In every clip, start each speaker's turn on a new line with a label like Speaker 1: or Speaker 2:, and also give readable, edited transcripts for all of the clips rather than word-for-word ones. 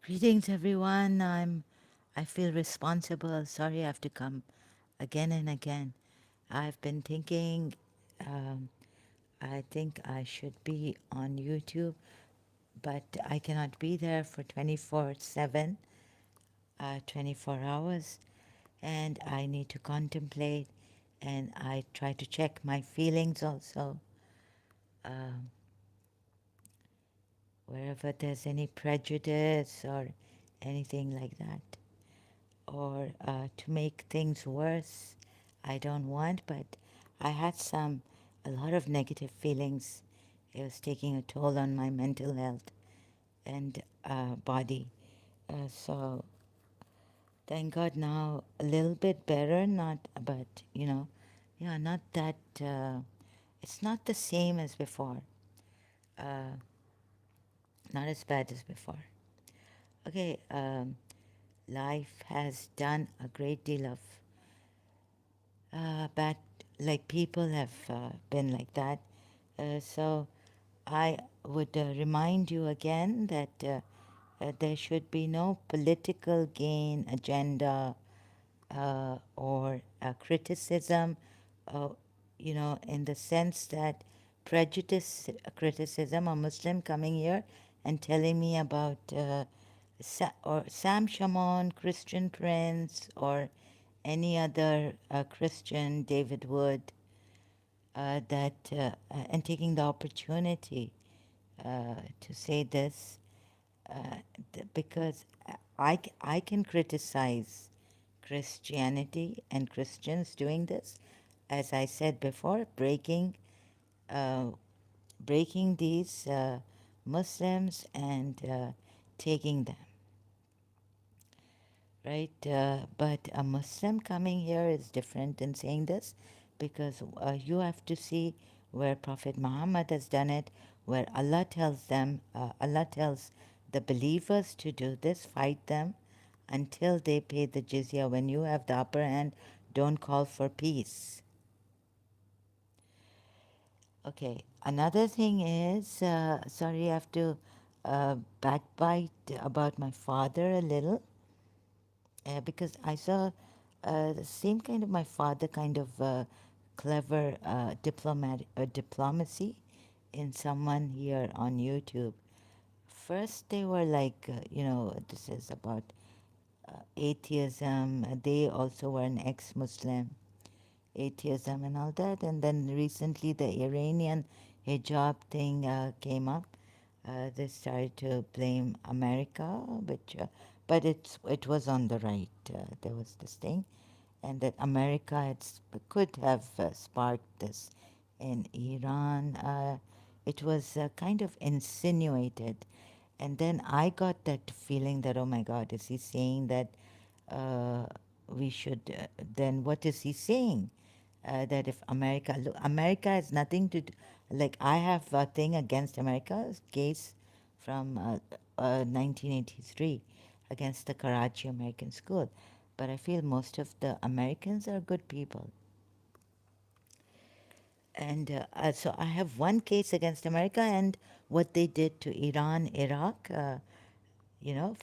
Speaker 1: Greetings, everyone. I feel responsible. Sorry, I have to come again and again. I've been thinking. Um, I think I should be on YouTube, but I cannot be there for 24/7, 24 hours, and I need to contemplate. And I try to check my feelings also. Um, Wherever there's any prejudice or anything like that, or to make things worse. I don't want, but I had a lot of negative feelings. It was taking a toll on my mental health and body. So thank God now a little bit better, not, but yeah, not that, it's not the same as before, uh, not as bad as before. Okay, life has done a great deal of bad, like people have been like that. So I would remind you again that there should be no political gain agenda or criticism, uh, in the sense that prejudice, criticism, a Muslim coming here and telling me about or Sam Shamoun, Christian Prince, or any other Christian, David Wood, and taking the opportunity to say this, because I can criticize Christianity and Christians doing this, as I said before, uh, breaking these Muslims and taking them, right? But a Muslim coming here is different than saying this, because you have to see where Prophet Muhammad has done it, where Allah tells the believers to do this, fight them until they pay the jizya. When you have the upper hand, don't call for peace. Okay, another thing is, sorry, I have to backbite about my father a little, because I saw the same kind of my father kind of clever diplomacy in someone here on YouTube. First, they were like, this is about atheism. They also were an ex-Muslim, atheism and all that. And then recently, the Iranian hijab thing came up. They started to blame America, which, it was on the right. There was this thing, and that America could have sparked this in Iran. It was kind of insinuated, and then I got that feeling that, oh my God, is he saying that uh, we should? Then what is he saying? That if America, look, America has nothing to do. Like, I have a thing against America's case from 1983 against the Karachi American School, but I feel most of the Americans are good people. And so I have one case against America and what they did to Iran, Iraq.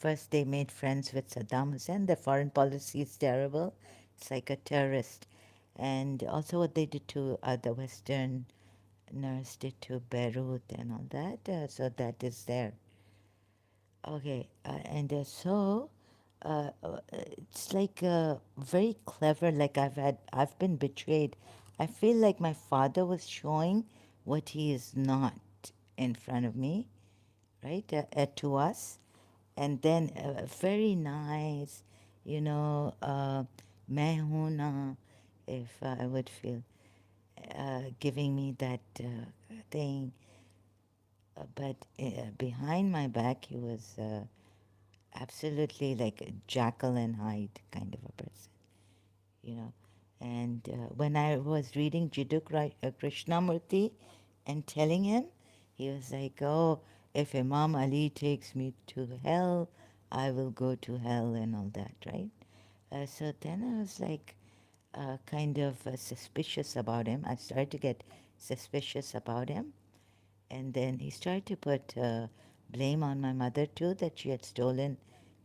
Speaker 1: First they made friends with Saddam Hussein. Their foreign policy is terrible. It's like a terrorist. And also what they did to the Westerners did to Beirut and all that. So that is there. Okay, and so it's like very clever. Like I've been betrayed. I feel like my father was showing what he is not in front of me, right? To us, and then very nice, you know, मैं हूँ ना, if I would feel giving me that thing, but behind my back he was. Absolutely like a Jekyll and Hyde kind of a person, you know. And when I was reading Krishnamurti and telling him, he was like, oh, if Imam Ali takes me to hell, I will go to hell and all that, right? So then I was like kind of suspicious about him. I started to get suspicious about him. And then he started to put blame on my mother too, that she had stolen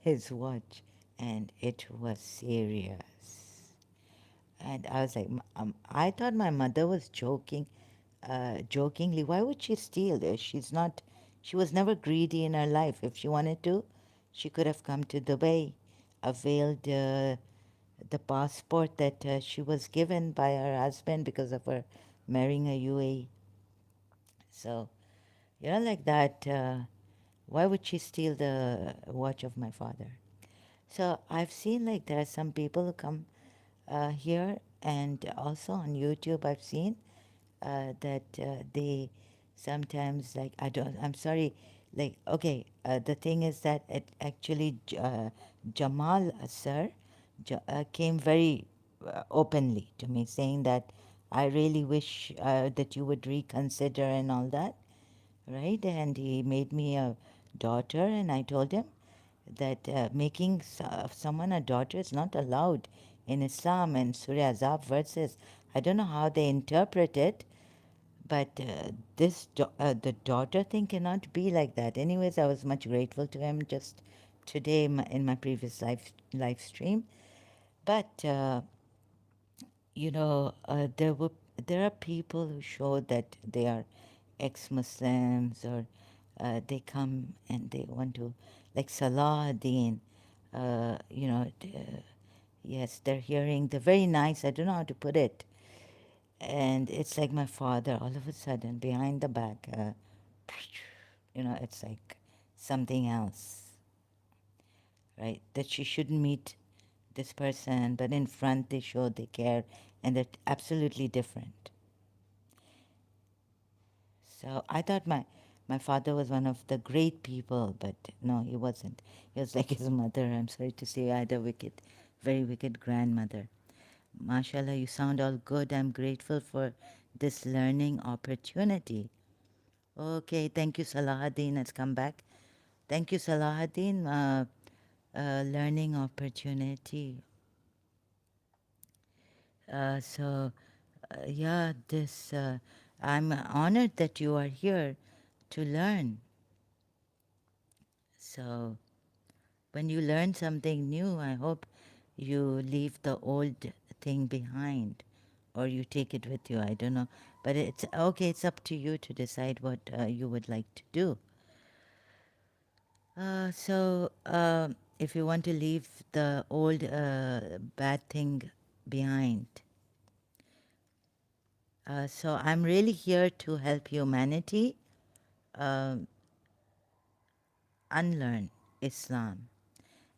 Speaker 1: his watch, and it was serious. And I was like, I thought my mother was joking, jokingly. Why would she steal this? She's not, she was never greedy in her life. If she wanted to, she could have come to Dubai, availed the passport that she was given by her husband because of her marrying a UAE. So, like that, why would she steal the watch of my father? So I've seen like there are some people who come here, and also on YouTube I've seen that they sometimes, like, I'm sorry, like, okay, the thing is that it actually Jamal sir came very openly to me saying that I really wish that you would reconsider and all that, right? And he made me a daughter, and I told him that making someone a daughter is not allowed in Islam, and Surah Azab verses. I don't know how they interpret it, but the daughter thing cannot be like that. Anyways, I was much grateful to him just today in my previous live stream. But there are people who show that they are ex-Muslims, or they come and they want to, like Salahuddin, yes, they're hearing, they're very nice, I don't know how to put it. And it's like my father, all of a sudden, behind the back, it's like something else, right? That she shouldn't meet this person, but in front they show they care, and they're absolutely different. So I thought my father was one of the great people, but no, he wasn't. He was like his mother. I'm sorry to say, I had a wicked, very wicked grandmother. Mashallah, you sound all good. I'm grateful for this learning opportunity. Okay, thank you, Salahuddin. Let's come back. Thank you, Salahuddin. Learning opportunity. Yeah, I'm honored that you are here to learn. So, when you learn something new, I hope you leave the old thing behind, or you take it with you. I don't know. But it's okay, it's up to you to decide what you would like to do. If you want to leave the old bad thing behind, so I'm really here to help humanity um unlearn Islam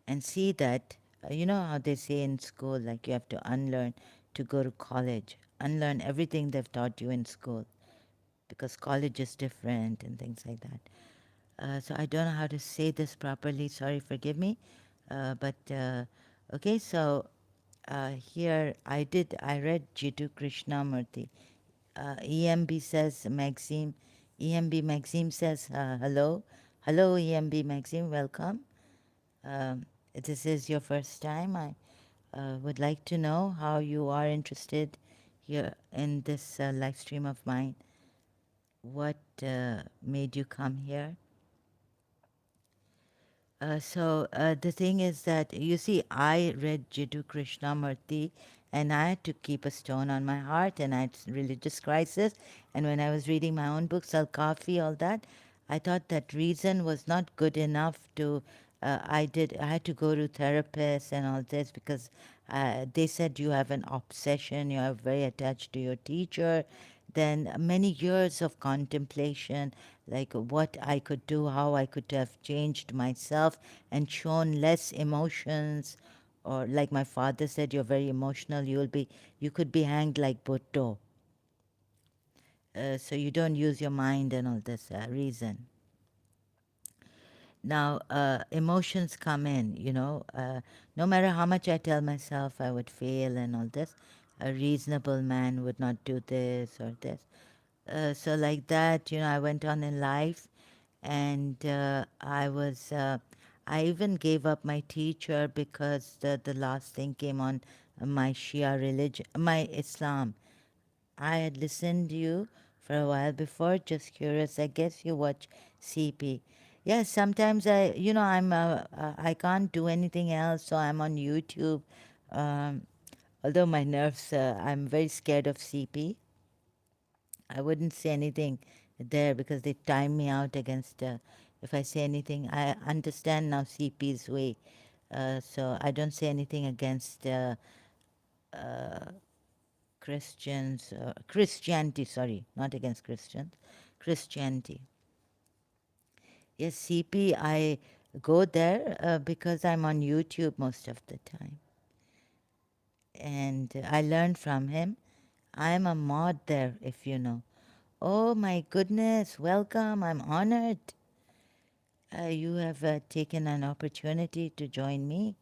Speaker 1: and see that, how they say in school, like you have to unlearn to go to college, unlearn everything they've taught you in school, because college is different and things like that. So I don't know how to say this properly. Sorry, forgive me. But okay, so here I read Jiddu Krishnamurti. EMB says Maxime. EMB Maxime says hello. Hello, EMB Maxime, welcome. This is your first time. I would like to know how you are interested here in this live stream of mine. What made you come here? The thing is that, you see, I read Jiddu Krishnamurti, and I had to keep a stone on my heart, and I had religious crisis. And when I was reading my own books, Al Kafi, all that, I thought that reason was not good enough to. I had to go to therapists and all this, because they said you have an obsession, you are very attached to your teacher. Then many years of contemplation, like what I could do, how I could have changed myself and shown less emotions. Or like my father said, you're very emotional, you could be hanged like Bhutto. So you don't use your mind and all this reason. Now, emotions come in, no matter how much I tell myself I would fail and all this, a reasonable man would not do this or this. So like that, I went on in life, and I even gave up my teacher because the last thing came on my Shia religion, my Islam. I had listened to you for a while before, just curious. I guess you watch CP. Yes, sometimes I can't do anything else, so I'm on YouTube. Um, Although my nerves, I'm very scared of CP. I wouldn't say anything there because they time me out against. If I say anything, I understand now CP's way, so I don't say anything against uh, Christians, Christianity. Sorry, not against Christians, Christianity. Yes, CP. I go there because I'm on YouTube most of the time, and I learn from him. I'm a mod there, if you know. Oh my goodness, welcome. I'm honored. You have taken an opportunity to join me.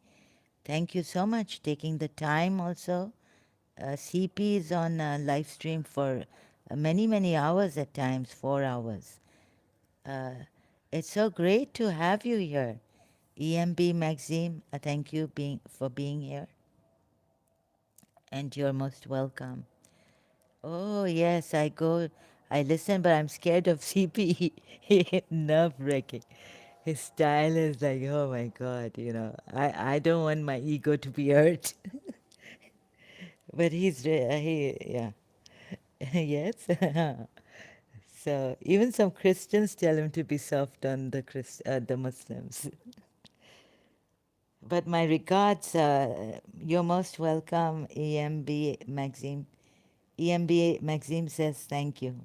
Speaker 1: Thank you so much taking the time also. CP is on live stream for many, many hours at times, 4 hours. Uh, it's so great to have you here. EMB Maxime, thank you for being here, and you're most welcome. Oh, yes, I listen, but I'm scared of CP. Nerve wracking. His style is like, oh my God, I don't want my ego to be hurt. But yeah, yes. So even some Christians tell him to be soft on the Muslims. But my regards, you're most welcome, EMB Maxim. EMB Maxim says thank you.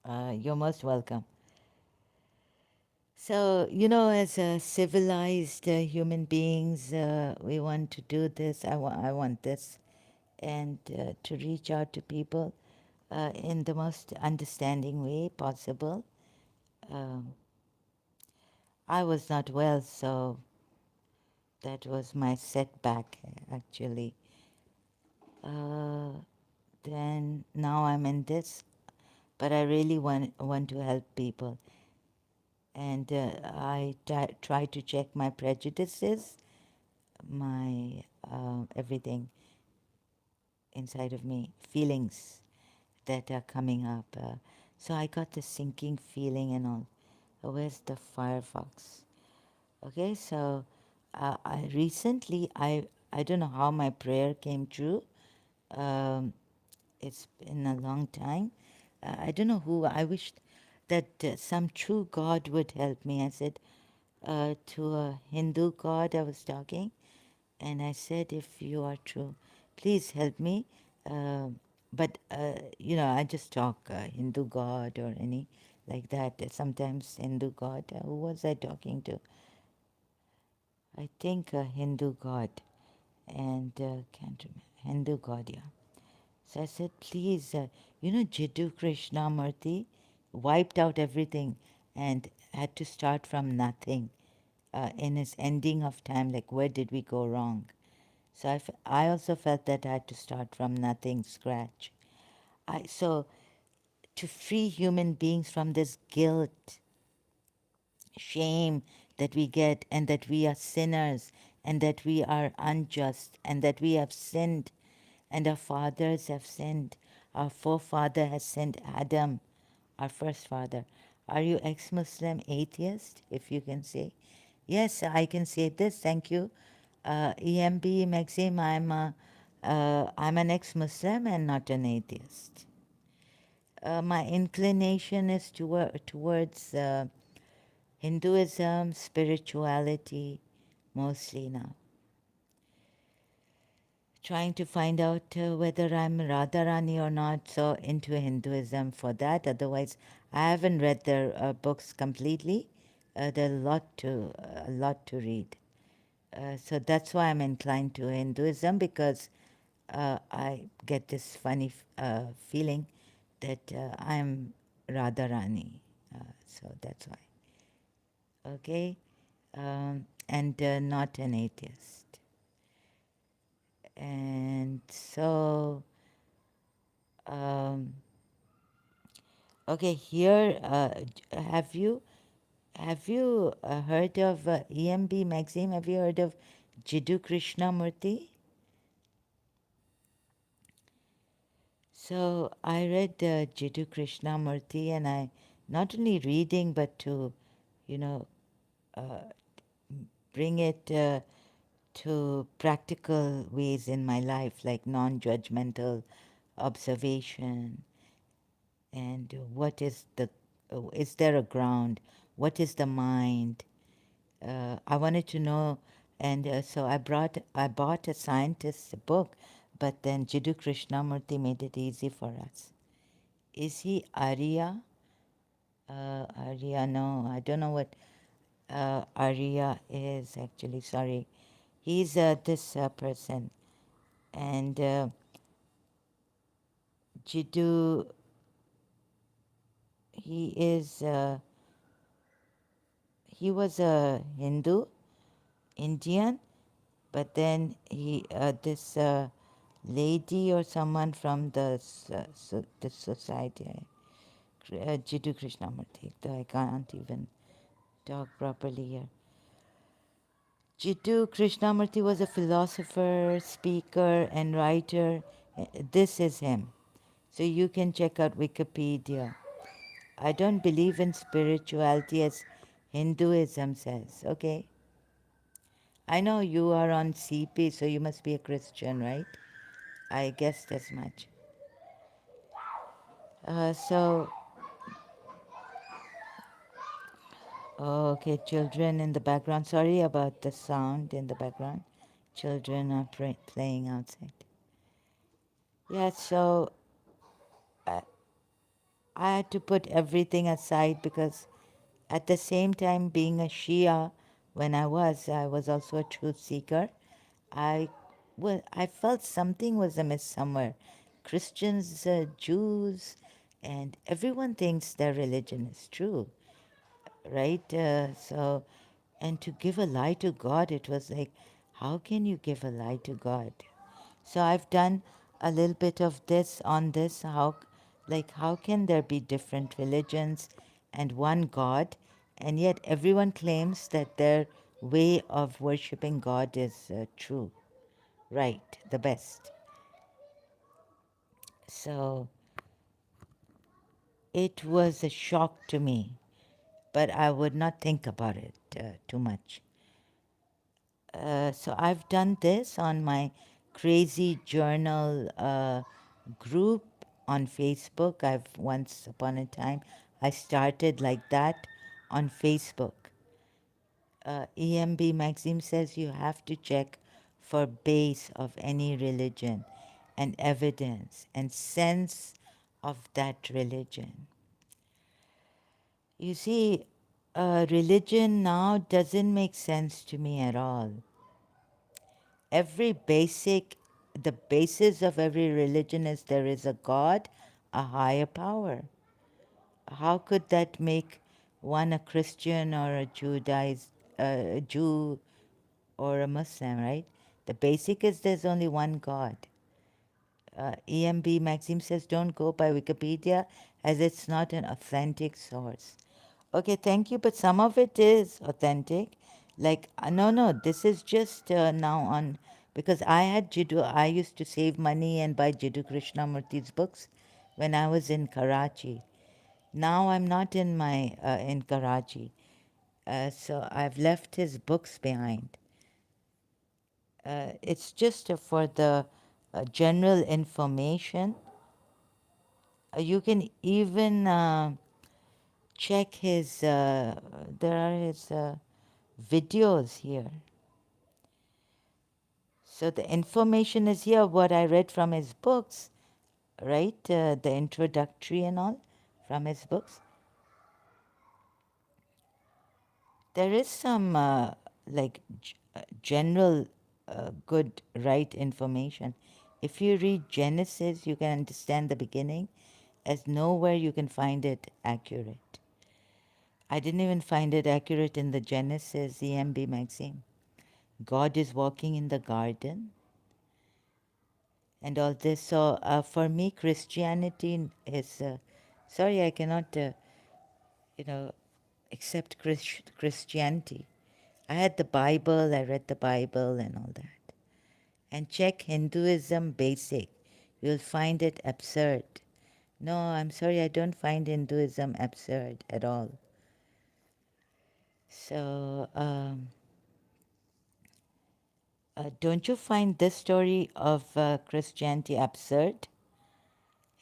Speaker 1: You're most welcome. So, as civilized human beings, we want to do this. I want this, and to reach out to people in the most understanding way possible. Um, I was not well, so that was my setback, actually. Uh, then now I'm in this, but I really want to help people, and I try to check my prejudices, my everything inside of me, feelings that are coming up. So I got the sinking feeling and all. Where's the Firefox? Okay, so I recently, I don't know how my prayer came true. Um, it's been a long time. I don't know who. I wished that some true God would help me. I said to a Hindu God I was talking, and I said, if you are true, please help me. But, I just talk Hindu God or any like that. Sometimes Hindu God. Who was I talking to? I think Hindu God. And can't remember. Hindu God, yeah. So I said, please, Jiddu Krishnamurti wiped out everything and had to start from nothing in his ending of time. Like, where did we go wrong? So I also felt that I had to start from nothing, scratch. So to free human beings from this guilt, shame that we get, and that we are sinners, and that we are unjust, and that we have sinned, and our fathers have sinned. Our forefather has sinned, Adam, our first father. Are you ex-Muslim, atheist, if you can say? Yes, I can say this. Thank you. EMB Maxim, I'm an ex-Muslim and not an atheist. My inclination is towards Hinduism, spirituality, mostly now. Trying to find out whether I'm Radharani or not, so into Hinduism for that. Otherwise, I haven't read their books completely. There's a lot to read. So that's why I'm inclined to Hinduism, because I get this funny feeling that I'm Radharani. So that's why. Okay? And not an atheist. And so, um, okay, here, have you heard of EMB Maxim? Have you heard of Jiddu Krishnamurti? So I read Jiddu Krishnamurti, and I not only reading but to you know, uh, bring it to practical ways in my life, like non-judgmental observation and what is there a ground? What is the mind? I wanted to know, and so I bought a scientist's book, but then Jiddu Krishnamurti made it easy for us. Is he Arya? Arya, no, I don't know what Arya is actually. Sorry, he's this person, and Jiddu, he is he was a Hindu, Indian, but then this lady or someone from the society, Jiddu Krishnamurti. I can't even talk properly here. Jiddu Krishnamurti was a philosopher, speaker, and writer. This is him. So you can check out Wikipedia. I don't believe in spirituality as Hinduism says. Okay. I know you are on CP, so you must be a Christian, right? I guessed as much. So, okay, children in the background. Sorry about the sound in the background. Children are playing outside. Yeah, so I, I had to put everything aside because at the same time, being a Shia, when I was also a truth seeker. I, well, I felt something was amiss somewhere. Christians, Jews, and everyone thinks their religion is true, right? And to give a lie to God, it was like, how can you give a lie to God? So I've done a little bit of this on this. How can there be different religions and one God, and yet everyone claims that their way of worshiping God is true, right, the best. So it was a shock to me, but I would not think about it too much. So I've done this on my crazy journal group on Facebook. I've once upon a time I started like that on Facebook. EMB Maxim says you have to check for base of any religion and evidence and sense of that religion. You see, religion now doesn't make sense to me at all. The basis of every religion is there is a God, a higher power. How could that make one a Christian or a Jew or a Muslim, right? The basic is there's only one God. EMB Maxim says don't go by Wikipedia as it's not an authentic source. Okay, thank you, but some of it is authentic. Like, no, this is just now on, because I used to save money and buy Jiddu Krishnamurti's books when I was in Karachi. Now I'm not in Karachi, so I've left his books behind. It's just for the general information. You can even check there are his videos here. So the information is here, what I read from his books, right? The introductory and all from his books. There is some general good, right information. If you read Genesis, you can understand the beginning, as nowhere you can find it accurate. I didn't even find it accurate in the Genesis EMB Maxim. God is walking in the garden and all this. So for me, Christianity is, sorry, I cannot, you know, accept Christianity. I had the Bible, I read the Bible and all that. And check Hinduism basic. You'll find it absurd. No, I'm sorry, I don't find Hinduism absurd at all. So, don't you find this story of Christianity absurd?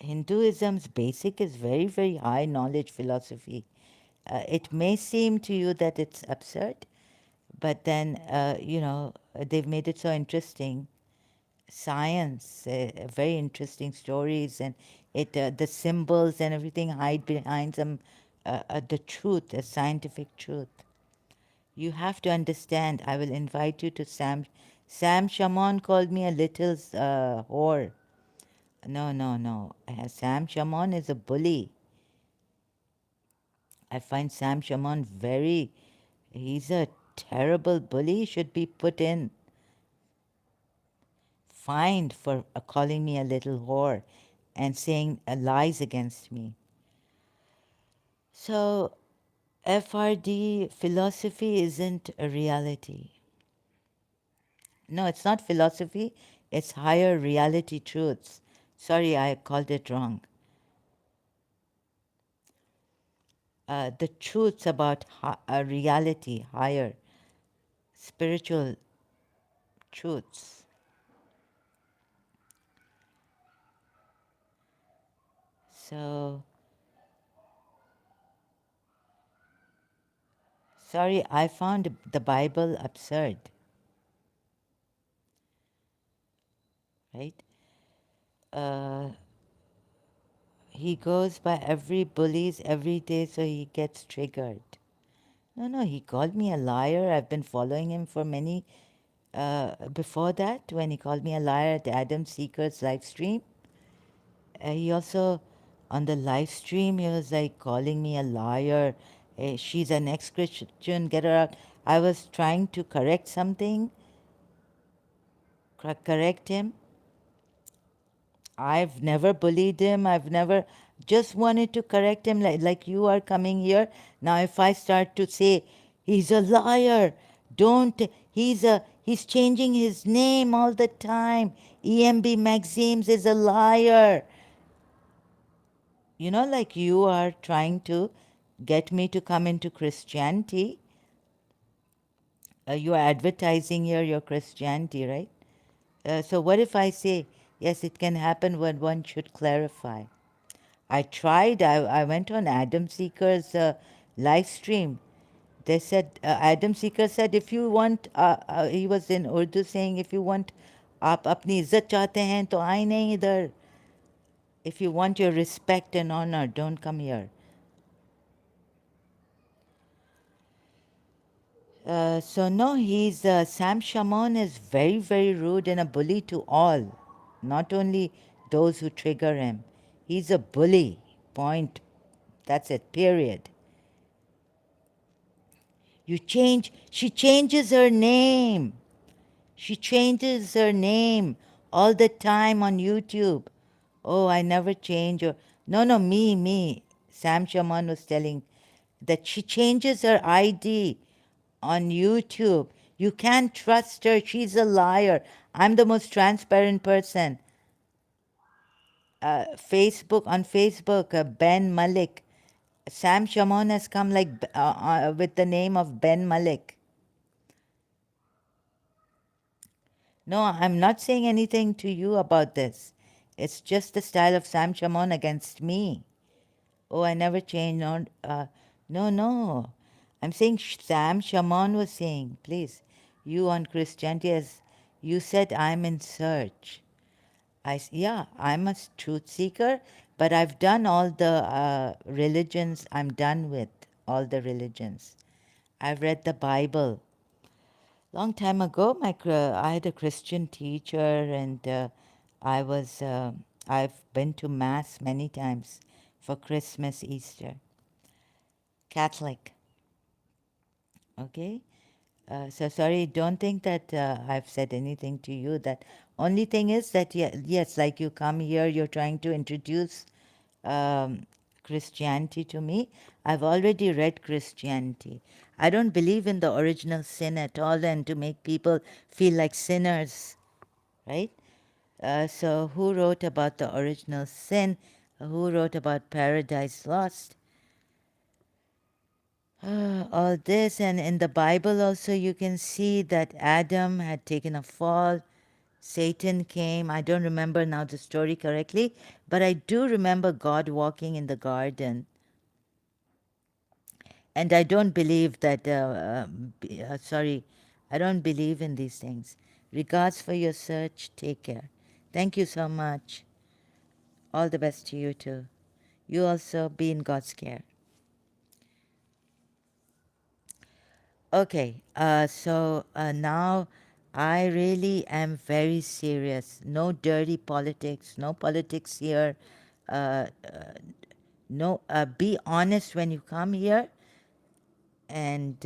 Speaker 1: Hinduism's basic is very, very high knowledge philosophy. It may seem to you that it's absurd, but then, they've made it so interesting. Science, very interesting stories, and the symbols and everything hide behind some the truth, a scientific truth. You have to understand. I will invite you to Sam. Sam Shaman called me a little whore. No, no, no. Sam Shaman is a bully. I find Sam Shaman very. He's a terrible bully. He should be put in, fined for calling me a little whore and saying lies against me. So, FRD philosophy isn't a reality. No, it's not philosophy, it's higher reality truths. Sorry, I called it wrong. The truths about reality, higher spiritual truths. So, sorry, I found the Bible absurd, right? Uh, he goes by every bullies every day, so he gets triggered. No, no, he called me a liar. I've been following him for many. Before that, when he called me a liar at Adam Seeker's live stream, he also, on the live stream, he was like calling me a liar. She's an ex-Christian, get her out. I was trying to correct something, correct him. I've never bullied him. I've never, just wanted to correct him like you are coming here. Now, if I start to say, he's a liar, don't, he's changing his name all the time. EMB Maxims is a liar. Like you are trying to get me to come into Christianity. You are advertising here your Christianity, right? So what if I say, yes, it can happen, when one should clarify? I tried. I went on Adam Seeker's live stream. They said, Adam Seeker said, if you want, he was in Urdu saying, if you want, आप अपनी इज्जत चाहते हैं तो आए नहीं इधर. If you want your respect and honor, don't come here. So no, he's Sam Shamoun is very, very rude and a bully to all, not only those who trigger him. He's a bully. Point. That's it. Period. She changes her name. She changes her name all the time on YouTube. Oh, I never change her. No, no, me. Sam Shaman was telling that she changes her ID on YouTube. You can't trust her. She's a liar. I'm the most transparent person. On Facebook, Ben Malik. Sam Shaman has come like with the name of Ben Malik. No, I'm not saying anything to you about this. It's just the style of Sam Shaman against me. Oh, I never changed. No, no. I'm saying Sam Shaman was saying, please, you on Christianity, as you said, I'm in search. Yeah, I'm a truth seeker, but I've done all the religions. I'm done with all the religions. I've read the Bible. Long time ago, I had a Christian teacher, and I've been to Mass many times for Christmas, Easter. Catholic, okay? So sorry, don't think that I've said anything to you. That only thing is that, yes, like you come here, you're trying to introduce um, Christianity to me. I've already read Christianity. I don't believe in the original sin at all, and to make people feel like sinners, right? So who wrote about the original sin? Who wrote about Paradise Lost? All this, and in the Bible also, you can see that Adam had taken a fall. Satan came. I don't remember now the story correctly, but I do remember God walking in the garden. And I don't believe that, sorry, I don't believe in these things. Regards for your search. Take care. Thank you so much. All the best to you too. You also be in God's care. Okay, so now I really am very serious. No dirty politics, no politics here. Uh, no, be honest when you come here, and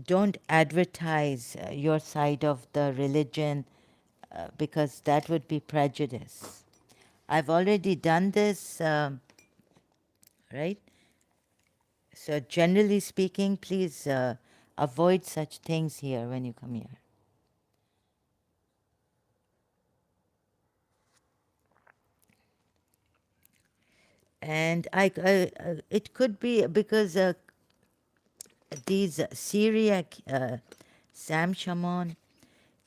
Speaker 1: don't advertise your side of the religion, because that would be prejudice. I've already done this, right? So, generally speaking, please avoid such things here when you come here. And it could be because these Syriac Sam Shamoun,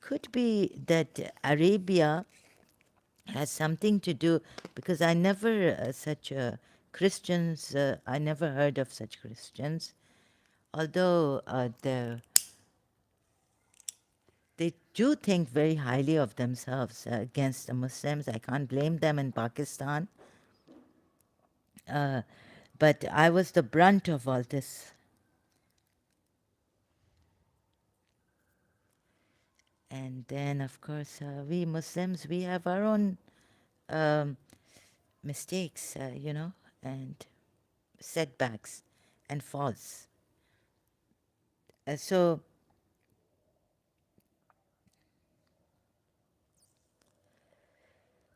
Speaker 1: could be that Arabia has something to do, because I never such Christians. I never heard of such Christians, although they do think very highly of themselves against the Muslims. I can't blame them in Pakistan. Uh, but I was the brunt of all this. And then, of course, we Muslims, we have our own um, mistakes, and setbacks and faults. So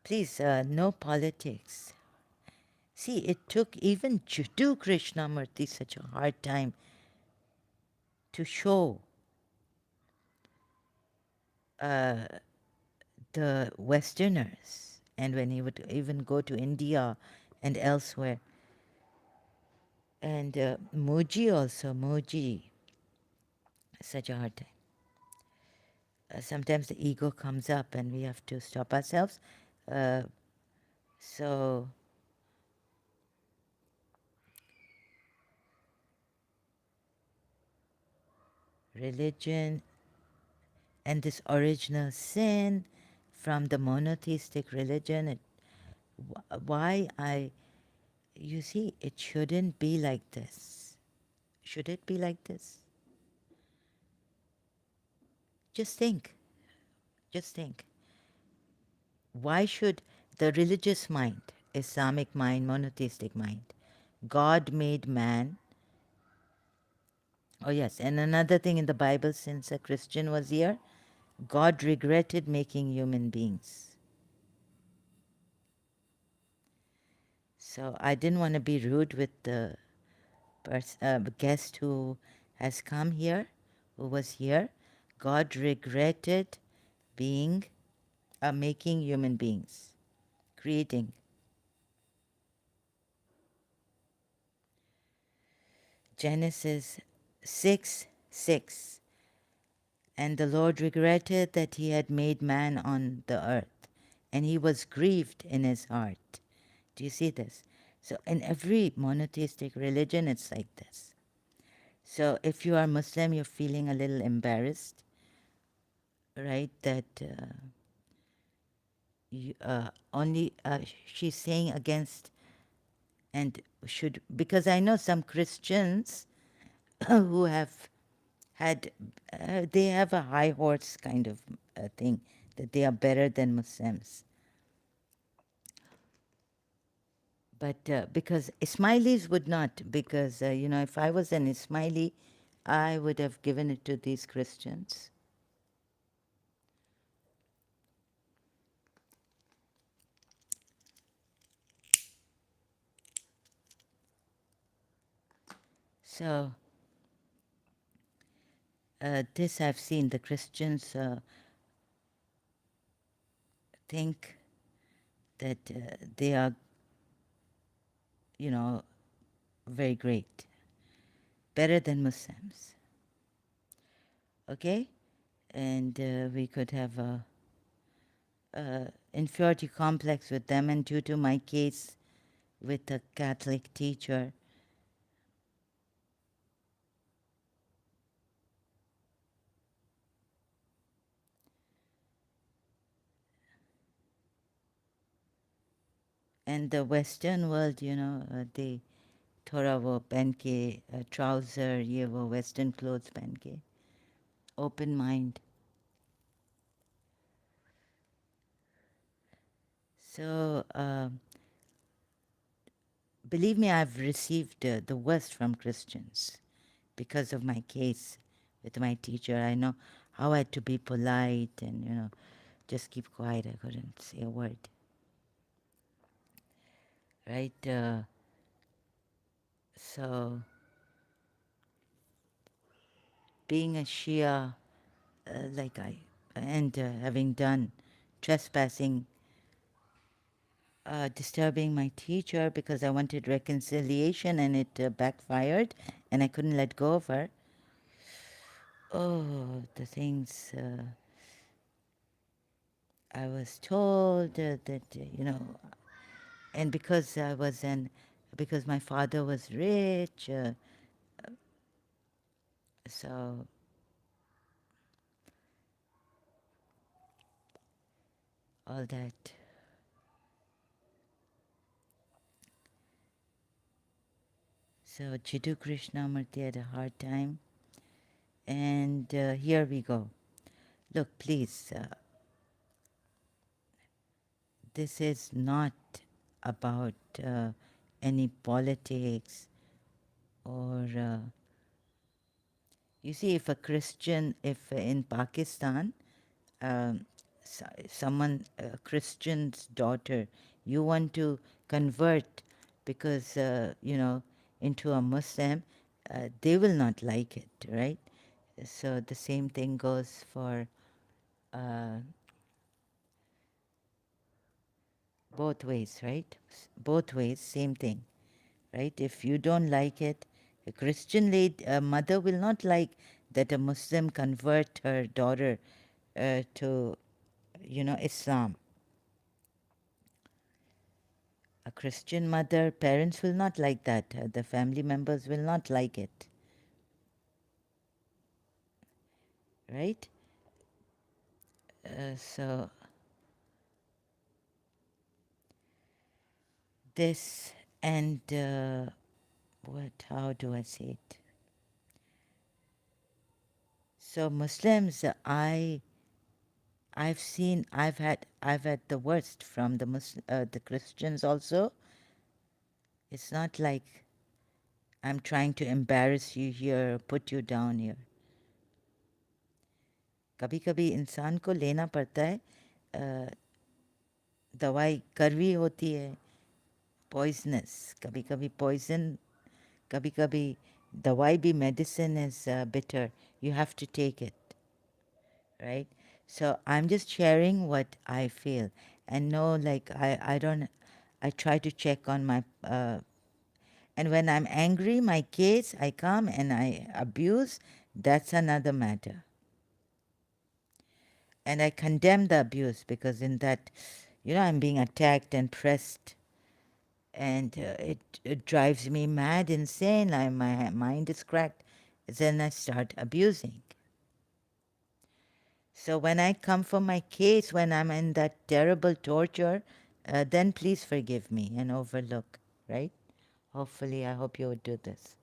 Speaker 1: please, no politics. See, it took even Jiddu Krishnamurti such a hard time to show uh, the Westerners, and when he would even go to India and elsewhere. And Muji also, Muji, such a hard time. Sometimes the ego comes up and we have to stop ourselves. Uh, so, religion and this original sin from the monotheistic religion, why you see, it shouldn't be like this. Should it be like this? Just think, just think. Why should the religious mind, Islamic mind, monotheistic mind, God made man? Oh, yes, and another thing in the Bible, since a Christian was here, God regretted making human beings. So I didn't want to be rude with the guest who has come here, who was here. God regretted being, making human beings, creating. Genesis 6:6. And the Lord regretted that he had made man on the earth, and he was grieved in his heart. Do you see this? So in every monotheistic religion, it's like this. So if you are Muslim, you're feeling a little embarrassed, right? That only she's saying against, and should, because I know some Christians who have had, they have a high horse kind of thing, that they are better than Muslims. But because Ismailis would not, because, if I was an Ismaili, I would have given it to these Christians. So this I've seen, the Christians think that they are, very great, better than Muslims. Okay? And we could have a inferiority complex with them. And due to my case with a Catholic teacher, and the Western world, they थोड़ा वो पहन के trouser ये वो western clothes पहन के open mind. So believe me, I've received the worst from Christians because of my case with my teacher. I know how I had to be polite and, just keep quiet. I couldn't say a word. Right? So being a Shia, like and having done trespassing, disturbing my teacher because I wanted reconciliation and it backfired and I couldn't let go of her. Oh, the things I was told that, and because because my father was rich, so all that. So Jiddu Krishnamurti had a hard time. And here we go. Look, please, this is not about any politics or, you see, if a Christian, if in Pakistan, um, someone, a Christian's daughter, you want to convert because, into a Muslim, they will not like it, right? So the same thing goes for uh, both ways, right? Both ways, same thing, right? If you don't like it, a Christian lady, a mother will not like that a Muslim convert her daughter to, Islam. A Christian mother, parents will not like that. The family members will not like it, right? So this and what? How do I say it? So Muslims, I've had the worst from the Christians also. It's not like I'm trying to embarrass you here, put you down here. कभी कभी इंसान को लेना पड़ता है दवाई कड़वी होती है पॉइजनस कभी कभी पॉइजन कभी कभी दवाई भी medicine is bitter. You have to take it, right? So I'm just sharing what I feel and no, like I don't, I try to check on my and when I'm angry, my case, I come and I abuse, that's another matter. And I condemn the abuse because in that, I'm being attacked and pressed, and it drives me mad, insane. My mind is cracked. Then I start abusing. So when I come for my case, when I'm in that terrible torture, then please forgive me and overlook, right? Hopefully, I hope you would do this.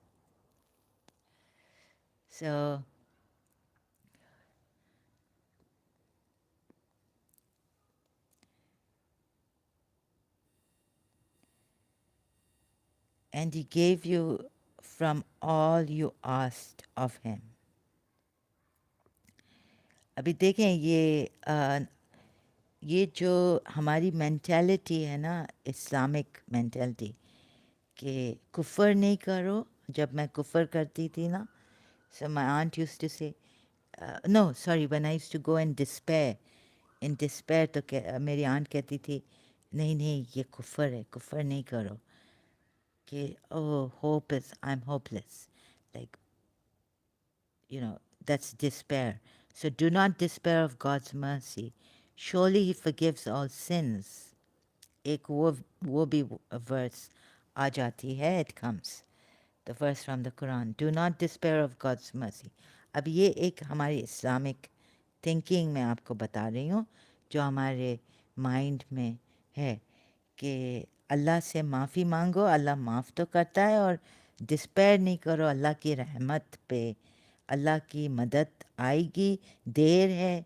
Speaker 1: So, and he gave you from all you asked of him. अभी देखें ये जो हमारी mentality है ना Islamic mentality कि कुफर नहीं करो जब मैं कुफर करती थी ना so my aunt used to say no sorry when I used to go in despair तो मेरी aunt कहती थी नहीं नहीं ये कुफर नहीं करो कि oh hope is I'm hopeless like you know, that's despair. So do not despair of God's mercy. Surely He forgives all sins. एक वो भी verse आ जाती है, it comes. The verse from the Quran. Do not despair of God's mercy. अब ये एक हमारी Islamic thinking में आपको बता रही हूँ जो हमारे माइंड में है कि अल्लाह से माफ़ी मांगो, अल्लाह माफ़ तो करता है, और डिस्पेयर नहीं करो अल्लाह की रहमत पे। अल्लाह की मदद आएगी, देर है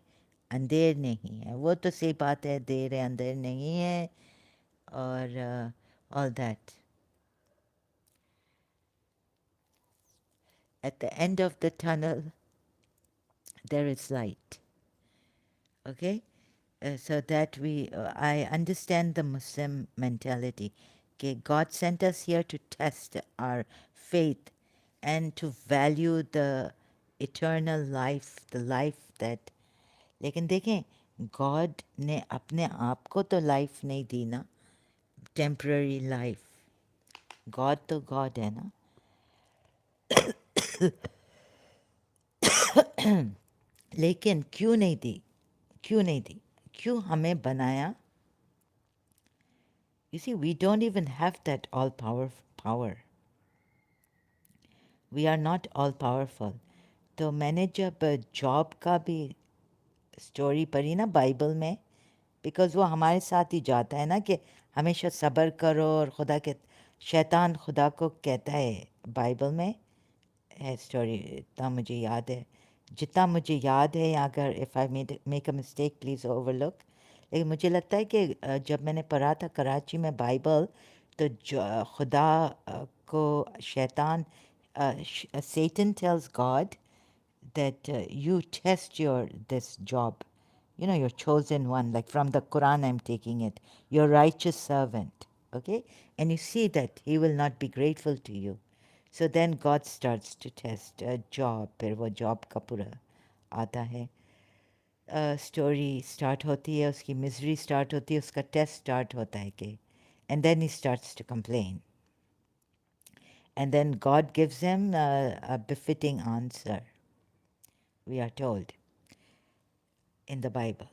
Speaker 1: अंधेर नहीं है। वो तो सही बात है, देर है अंधेर नहीं है, और all that. At the end of the tunnel there is light. Okay, so that I understand the Muslim mentality. Okay, God sent us here to test our faith and to value the eternal life, the life that. लेकिन देखें, God ने अपने आप को तो life नहीं दी ना, temporary life. God तो गॉड है ना। लेकिन क्यों नहीं दी, क्यों नहीं दी, क्यों हमें बनाया? You see, we don't even have that all power. We are not all powerful. तो मैंने जब जॉब का भी स्टोरी पढ़ी ना बाइबल में, बिकॉज़ वो हमारे साथ ही जाता है ना कि हमेशा सब्र करो, और खुदा के शैतान खुदा को कहता है बाइबल में है स्टोरी, इतना मुझे याद है, जितना मुझे याद है, या अगर if I make a mistake please overlook. लेकिन मुझे लगता है कि जब मैंने पढ़ा था कराची में बाइबल, तो खुदा को शैतान, Satan tells God that you test your this job, you know, your chosen one, like from the Quran I'm taking it, your righteous servant, okay, and you see that he will not be grateful to you, so then God starts to test a job, फिर वो job का पूरा आता है, story start होती है, उसकी misery start होती है, उसका टेस्ट स्टार्ट होता है कि, and then he starts to complain, and then God gives him a befitting answer, we are told in the Bible.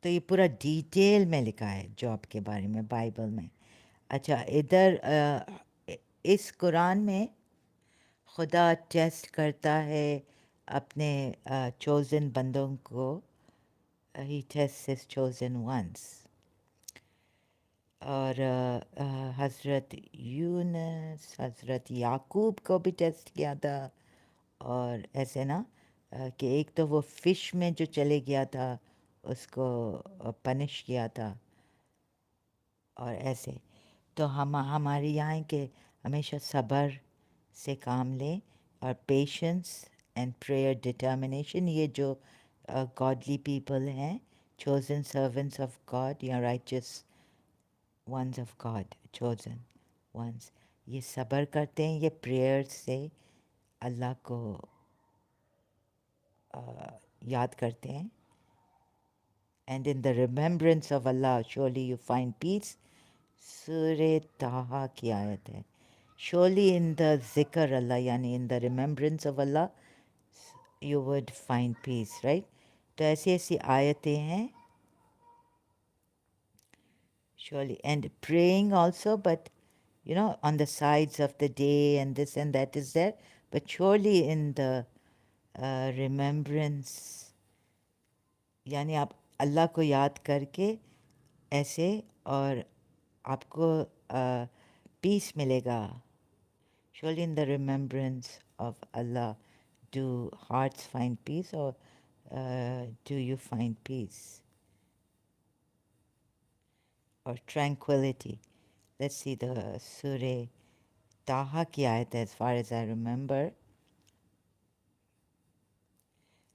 Speaker 1: तो ये पूरा डिटेल में लिखा है जॉब के बारे में बाइबल में। अच्छा, इधर इस कुरान में खुदा टेस्ट करता है अपने चोज़न बंदों को, ही टेस्ट हिज चोज़न वंस। और हज़रत यूनुस, हज़रत याकूब को भी टेस्ट किया था, और ऐसे ना कि एक तो वो फिश में जो चले गया था उसको पनिश किया था, और ऐसे। तो हम हमारे यहाँ है कि हमेशा सब्र से काम लें, और पेशेंस एंड प्रेयर डिटर्मिनेशन, ये जो गॉडली पीपल हैं, chosen servants of God या righteous ones of God, chosen ones, ये सब्र करते हैं, ये प्रेयर से अल्लाह को याद करते हैं। And in the remembrance of Allah surely you find peace. सूरे ताहा की आयत है। Surely in the zikr Allah, यानी in the remembrance of Allah, you would find peace, right? तो ऐसी ऐसी आयतें हैं, surely. And praying also, but you know, on the sides of the day and this and that is there, but surely in the remembrance, यानी आप अल्लाह को याद करके ऐसे, और आपको पीस मिलेगा। Surely in the remembrance of Allah, do hearts find peace, or do you find peace or tranquility? Let's see the Surah Taha ki ayat, as far as I remember.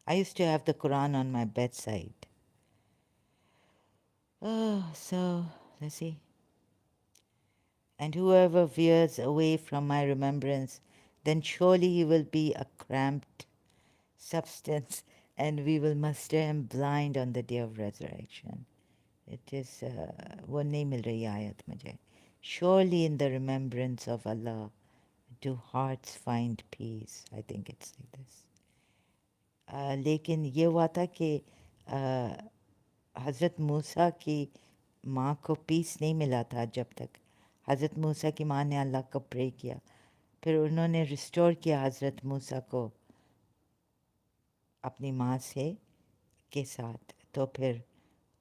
Speaker 1: I used to have the Quran on my bedside. Oh, so let's see. And whoever veers away from my remembrance, then surely he will be a cramped substance, and we will muster him blind on the day of resurrection. It is वो नहीं मिल रही आयत मुझे. Surely in the remembrance of Allah do hearts find peace. I think it's like this. लेकिन ये हुआ था कि हज़रत मूसा की माँ को पीस नहीं मिला था जब तक हज़रत मूसा की माँ ने अल्लाह को प्रे किया। फिर उन्होंने रिस्टोर किया हज़रत मूसा को अपनी माँ से के साथ। तो फिर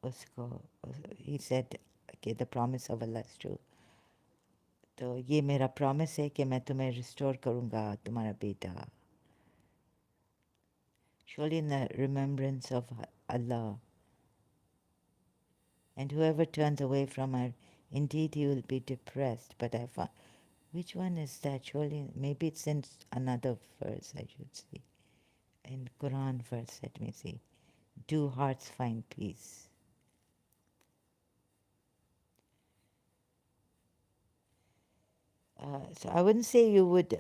Speaker 1: उसको ही सेड कि the promise of Allah is true. तो ये मेरा प्रॉमिस है कि मैं तुम्हें रिस्टोर करूँगा तुम्हारा बेटा। Surely in the remembrance of Allah, and whoever turns away from her, indeed he will be depressed. But I found, which one is that? Surely, maybe it's in another verse, I should see. In Quran verse, let me see. Do hearts find peace? So I wouldn't say you would,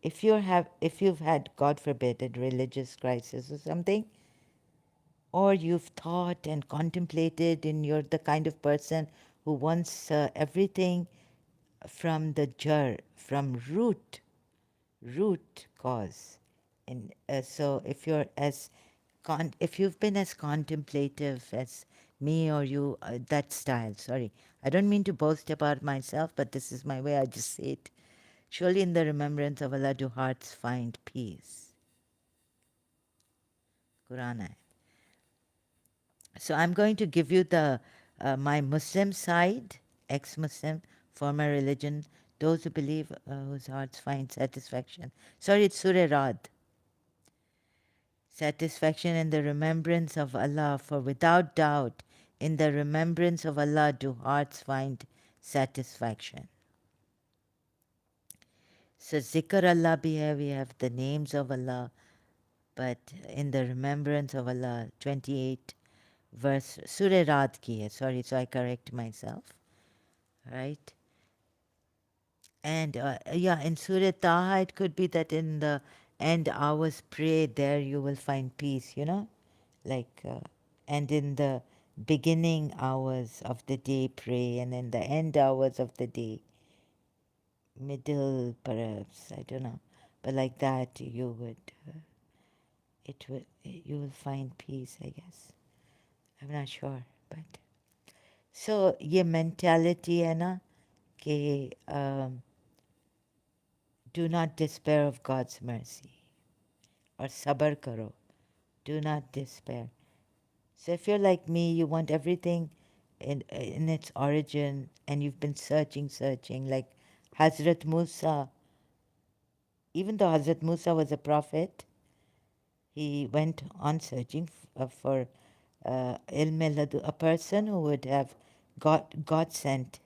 Speaker 1: if you've had, God forbid, a religious crisis or something, or you've thought and contemplated and you're the kind of person who wants everything from the jar, from root cause. And so if you're as if you've been as contemplative as me or you, that style, sorry, I don't mean to boast about myself, but this is my way, I just say it. Surely in the remembrance of Allah do hearts find peace. Quran ayat. So I'm going to give you the my Muslim side, ex-Muslim, former religion, those who believe whose hearts find satisfaction. Sorry, it's Surah Rad. Satisfaction in the remembrance of Allah, for without doubt, in the remembrance of Allah do hearts find satisfaction. So zikr Allah bhi hai, we have the names of Allah, but in the remembrance of Allah, 28 verse, Surah Rad ki hai, sorry, so I correct myself, right? And yeah, in Surah Taha, it could be that in the end hours pray, there you will find peace, you know? Like, and in the beginning hours of the day pray, and in the end hours of the day, middle perhaps, I don't know. But like that, you would, you will find peace, I guess. I'm not sure, but. So, ये mentality है ना कि do not despair of God's mercy. Or sabar karo. Do not despair. So if you're like me, you want everything in its origin, and you've been searching, like Hazrat Musa. Even though Hazrat Musa was a prophet, he went on searching for ilm ladu, a person who would have God sent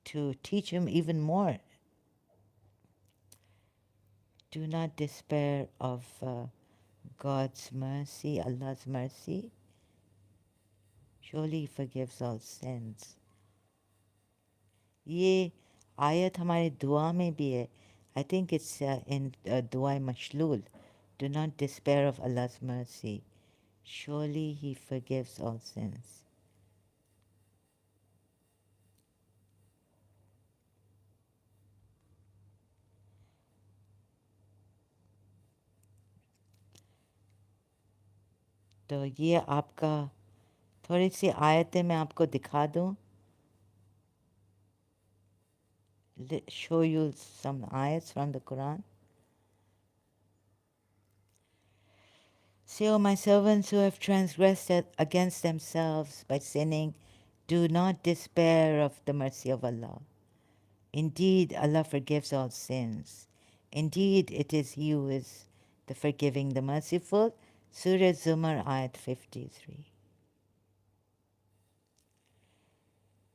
Speaker 1: to teach him even more. Do not despair of God's mercy, Allah's mercy. Surely He forgives all sins. ये आयत हमारे दुआ में भी है. I think it's in दुआ मशलूल. Do not despair of Allah's mercy. Surely He forgives all sins. तो ये आपका थोड़ी सी आयतें मैं आपको दिखा दूँ. Show you some ayats from the Quran. Say, O my servants who have transgressed against themselves by sinning, do not despair of the mercy of Allah. Indeed, Allah forgives all sins. Indeed, it is He who is the forgiving, the merciful. Surah Zumar, ayat 53.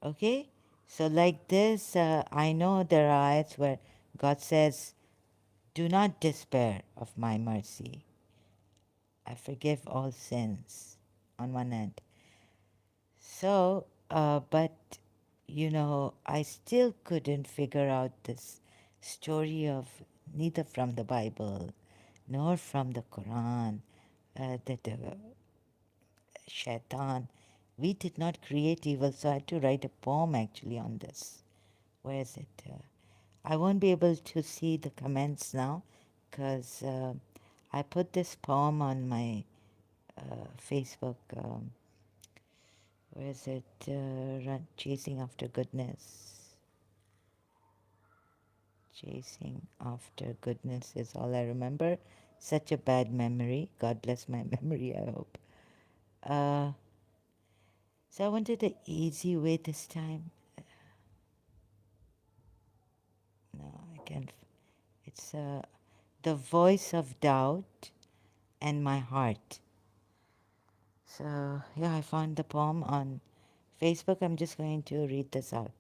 Speaker 1: Okay? So like this, I know there are ayats where God says, do not despair of my mercy. I forgive all sins on one hand. So, but, you know, I still couldn't figure out this story of neither from the Bible nor from the Quran that the shaitan, we did not create evil, so I had to write a poem actually on this. Where is it? I won't be able to see the comments now because I put this poem on my Facebook. Where is it? Chasing after goodness. Chasing after goodness is all I remember. Such a bad memory. God bless my memory, I hope. Uh, so I wanted the easy way this time. No, I can't. It's the voice of doubt and my heart. So, yeah, I found the poem on Facebook. I'm just going to read this out.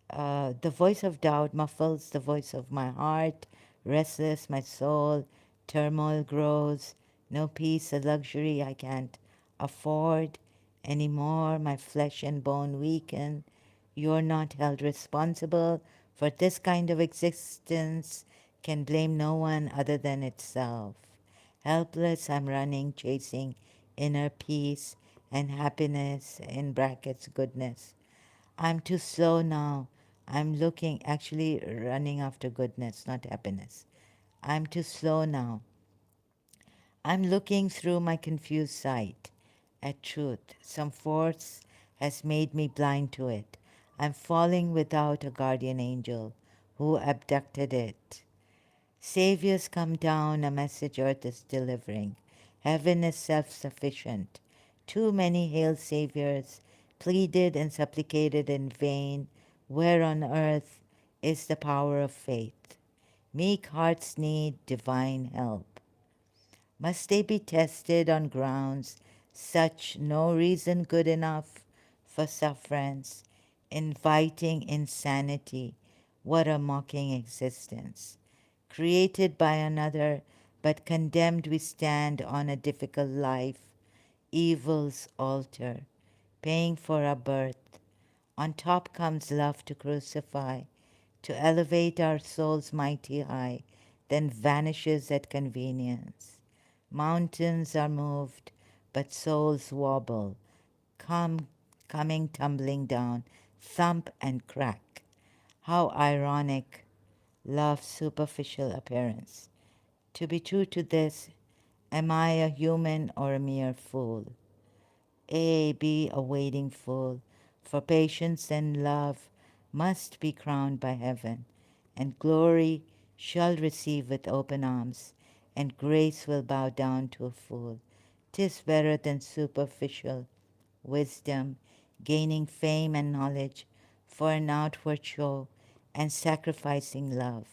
Speaker 1: The voice of doubt muffles the voice of my heart. Restless, my soul, turmoil grows. No peace, a luxury I can't afford anymore. My flesh and bone weaken. You're not held responsible for this kind of existence, can blame no one other than itself. Helpless, I'm running, chasing inner peace and happiness, in brackets, goodness. I'm too slow now. I'm looking, actually running after goodness, not happiness. I'm too slow now. I'm looking through my confused sight at truth. Some force has made me blind to it. I'm falling without a guardian angel who abducted it. Saviors come down, a message earth is delivering. Heaven is self sufficient. Too many hail saviors pleaded and supplicated in vain. Where on earth is the power of faith? Meek hearts need divine help. Must they be tested on grounds such no reason good enough for sufferance, inviting insanity? What a mocking existence. Created by another, but condemned we stand on a difficult life, evil's altar, paying for our birth. On top comes love to crucify, to elevate our souls mighty high, then vanishes at convenience. Mountains are moved, but souls wobble, come coming tumbling down, thump and crack. How ironic love's superficial appearance. To be true to this, am I a human or a mere fool? Be a waiting fool, for patience and love must be crowned by heaven, and glory shall receive with open arms, and grace will bow down to a fool. 'Tis better than superficial wisdom, gaining fame and knowledge for an outward show, and sacrificing love.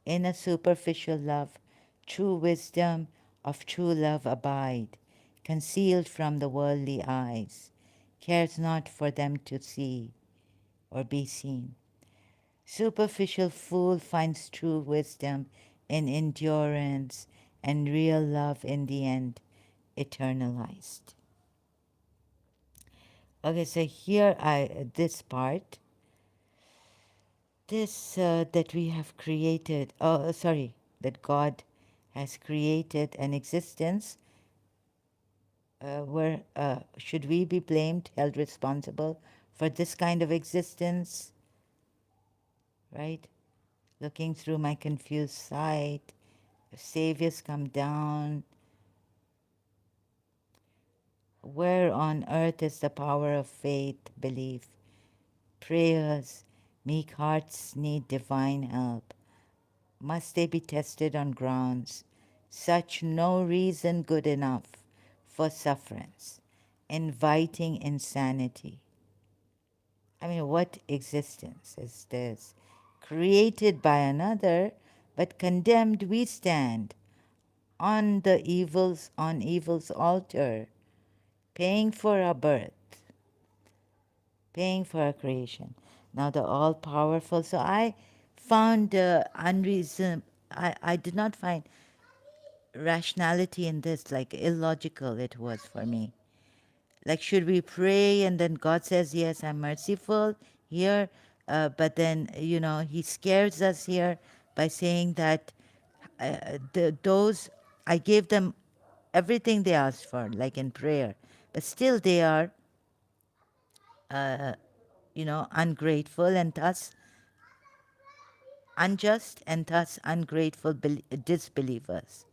Speaker 1: In a superficial love, true wisdom of true love abide, concealed from the worldly eyes, cares not for them to see or be seen. Superficial fool finds true wisdom in endurance, and real love in the end eternalized. Okay, so here this part, this that we have created, sorry, that God has created an existence where should we be blamed, held responsible for this kind of existence, right? Looking through my confused sight, saviors come down. Where on earth is the power of faith, belief, prayers? Meek hearts need divine help. Must they be tested on grounds such no reason good enough for sufferance, inviting insanity? I mean, what existence is this? Created by another, but condemned we stand on evil's altar, paying for our birth, paying for our creation. Now the all powerful. So I found unreason. I did not find rationality in this. Like illogical, it was for me. Like, should we pray and then God says, yes, I'm merciful here, but then, he scares us here by saying that those, I gave them everything they asked for, like in prayer, but still they are, ungrateful and thus unjust and thus ungrateful disbelievers.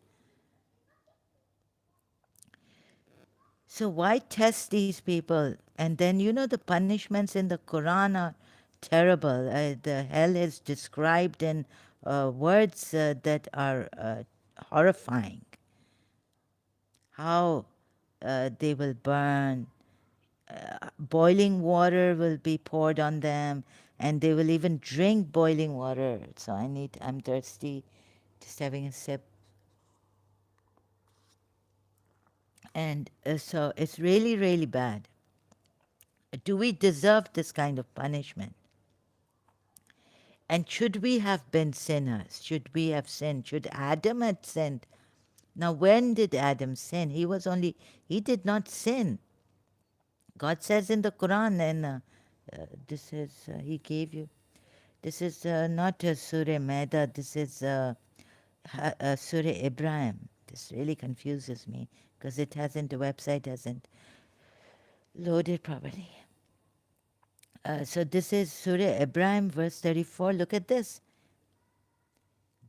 Speaker 1: So why test these people? And then, the punishments in the Quran are terrible. The hell is described in words that are horrifying. How they will burn, boiling water will be poured on them, and they will even drink boiling water. So I'm thirsty, just having a sip. And so it's really, really bad. Do we deserve this kind of punishment? And should we have been sinners? Should we have sinned? Should Adam have sinned? Now, when did Adam sin? He did not sin. God says in the Quran, and this is, He gave you, this is not Surah Maida, this is Surah Ibrahim. This really confuses me because the website hasn't loaded properly. So this is Surah Ibrahim, verse 34. Look at this.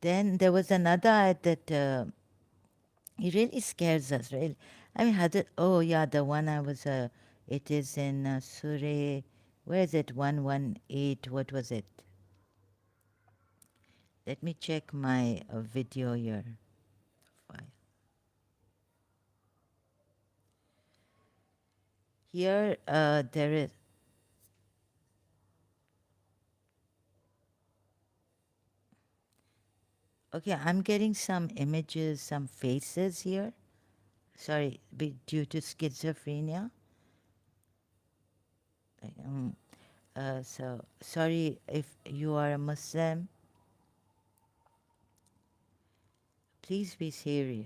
Speaker 1: Then there was another ayat that it really scares us, really. I mean, oh yeah, the one it is in Surah, where is it? 118, what was it? Let me check my video here. File. Here, there is, okay, I'm getting some images, some faces here. Sorry, due to schizophrenia. Like, so, sorry if you are a Muslim. Please be serious.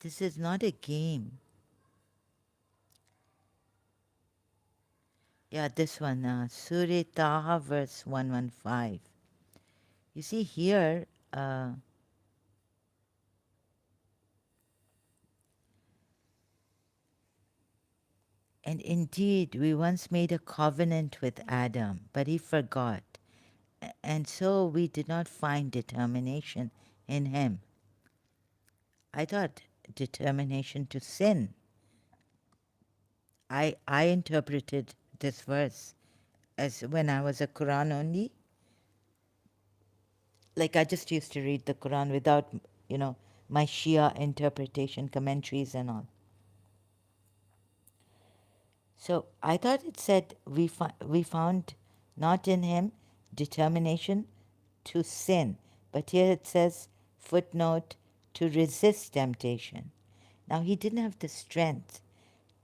Speaker 1: This is not a game. Yeah, this one, Surah Taha, verse 115. You see here, and indeed, we once made a covenant with Adam, but he forgot. And so we did not find determination in him. I thought determination to sin. I interpreted this verse as when I was a Quran only. Like I just used to read the Quran without, my Shia interpretation, commentaries and all. So I thought it said we found not in him determination to sin, but here it says footnote to resist temptation. Now he didn't have the strength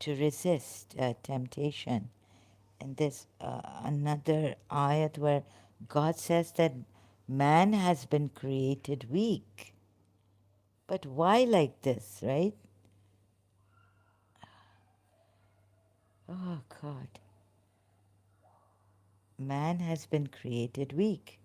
Speaker 1: to resist temptation. And there's another ayat where God says that man has been created weak. But why like this, right? Oh God. Man has been created weak.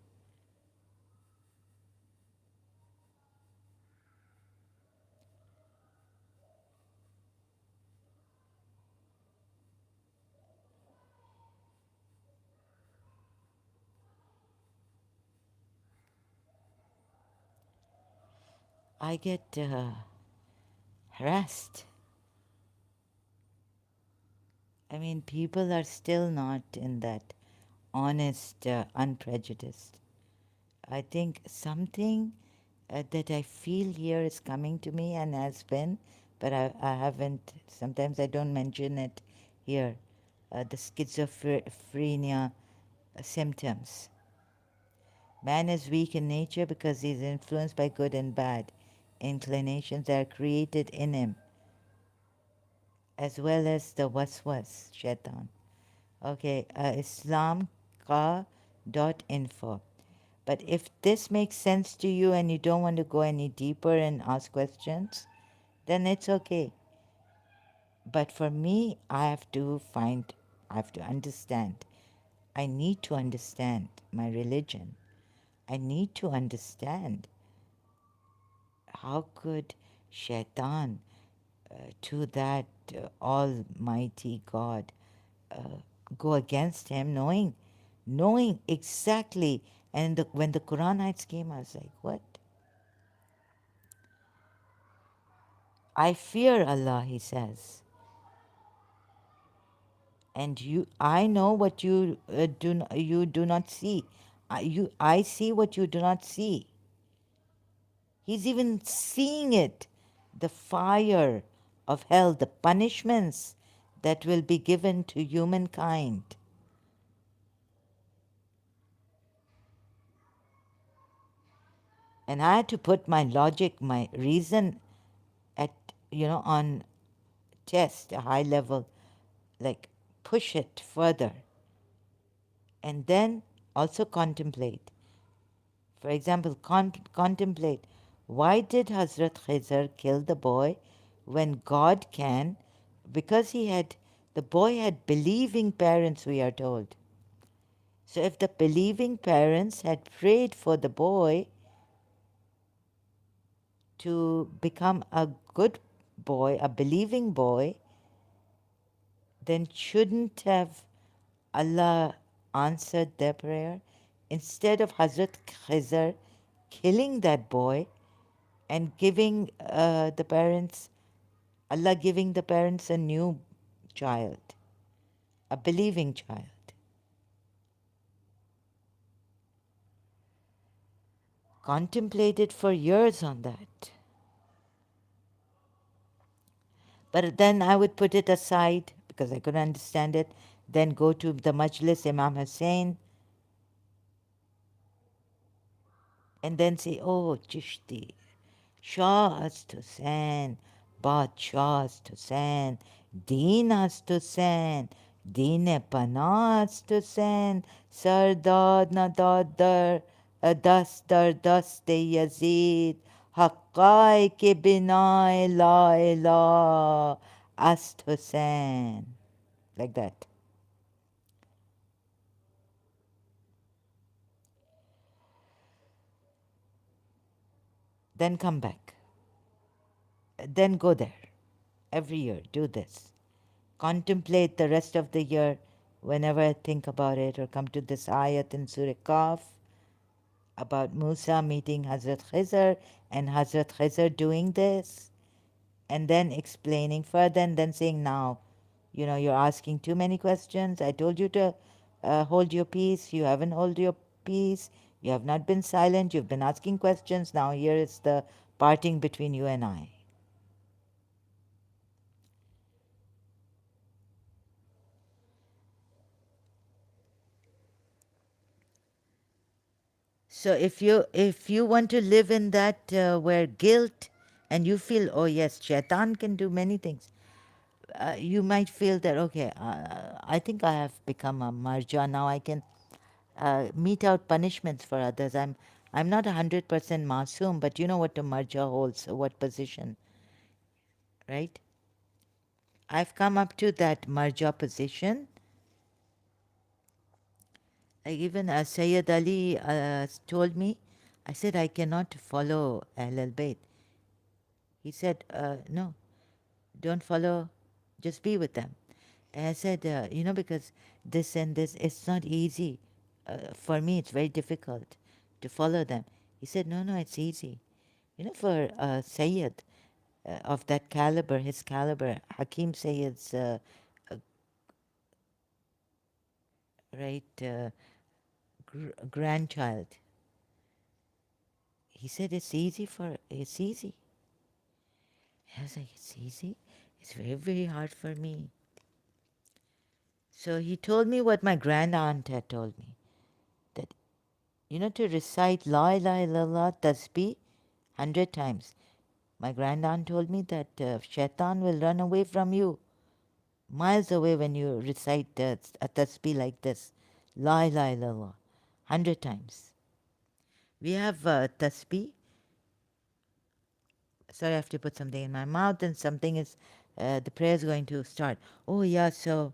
Speaker 1: I get harassed. I mean, people are still not in that honest, unprejudiced. I think something that I feel here is coming to me and has been, but I haven't, sometimes I don't mention it here. The schizophrenia symptoms. Man is weak in nature because he is influenced by good and bad inclinations that are created in him, as well as the waswas, shaitan. Okay, islamka.info. But if this makes sense to you and you don't want to go any deeper and ask questions, then it's okay. But for me, I have to understand. I need to understand my religion. I need to understand how could shaitan to that almighty God go against him knowing exactly. And when the Quranites came, I was like, what? I fear Allah, he says, and I know what you do not see. I see what you do not see. He's even seeing it, the fire of hell, the punishments that will be given to humankind. And I had to put my logic, my reason at, on test, a high level, like push it further. And then also contemplate. For example, contemplate, why did Hazrat Khizr kill the boy when God can? Because the boy had believing parents, we are told. So if the believing parents had prayed for the boy to become a good boy, a believing boy, then shouldn't have Allah answered their prayer? Instead of Hazrat Khizr killing that boy and giving the parents, Allah giving the parents a new child, a believing child. Contemplated for years on that. But then I would put it aside because I couldn't understand it. Then go to the Majlis Imam Hussein and then say, oh, Chishti, Shah hast Hussain, Badshah hast Hussain, Deen hast Hussain, Deen Pana hast Hussain, Sardad Nadadar, Dastar Daste Yazid, Haqqai ke binai la ilah ast Hussain. Like that. Then come back. Then go there. Every year, do this. Contemplate the rest of the year whenever I think about it, or come to this ayat in Surah Kaf about Musa meeting Hazrat Khizr and Hazrat Khizr doing this, and then explaining further and then saying, now, you're asking too many questions. I told you to hold your peace. You haven't held your peace. You have not been silent. You've been asking questions. Now here is the parting between you and I. So if you want to live in that where guilt, and you feel, oh yes, shaitan can do many things, you might feel that, okay, I think I have become a marja now. I can mete out punishments for others. I'm not 100% masoom, but you know what a marja holds, what position, right? I've come up to that marja position. Even Sayyid Ali told me, I said, I cannot follow Ahl al-Bayt. He said, no, don't follow, just be with them. And I said, because this and this, it's not easy. For me, it's very difficult to follow them. He said, no, no, it's easy. For Sayyid of that caliber, his caliber, Hakim Sayyid's right grandchild, he said, it's easy. I was like, it's easy? It's very, very hard for me. So he told me what my grand aunt had told me, that, to recite La ilaha illallah tasbih 100 times. My grand aunt told me that shaitan will run away from you, miles away, when you recite a tasbih like this. La ilaha illallah 100 times. We have tasbih. Sorry, I have to put something in my mouth, and something is, the prayer is going to start. Oh yeah, so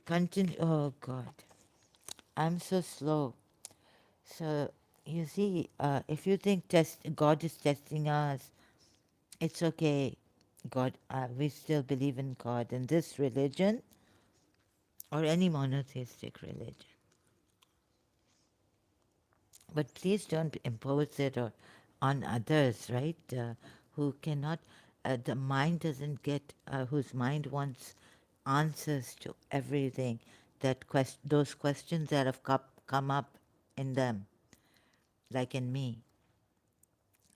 Speaker 1: continue. Oh God, I'm so slow. So you see, if you think God is testing us, it's okay. We still believe in God, in this religion or any monotheistic religion. But please don't impose it or on others, right? Who cannot, the mind doesn't get, whose mind wants answers to everything. Those questions that have come up in them, like in me,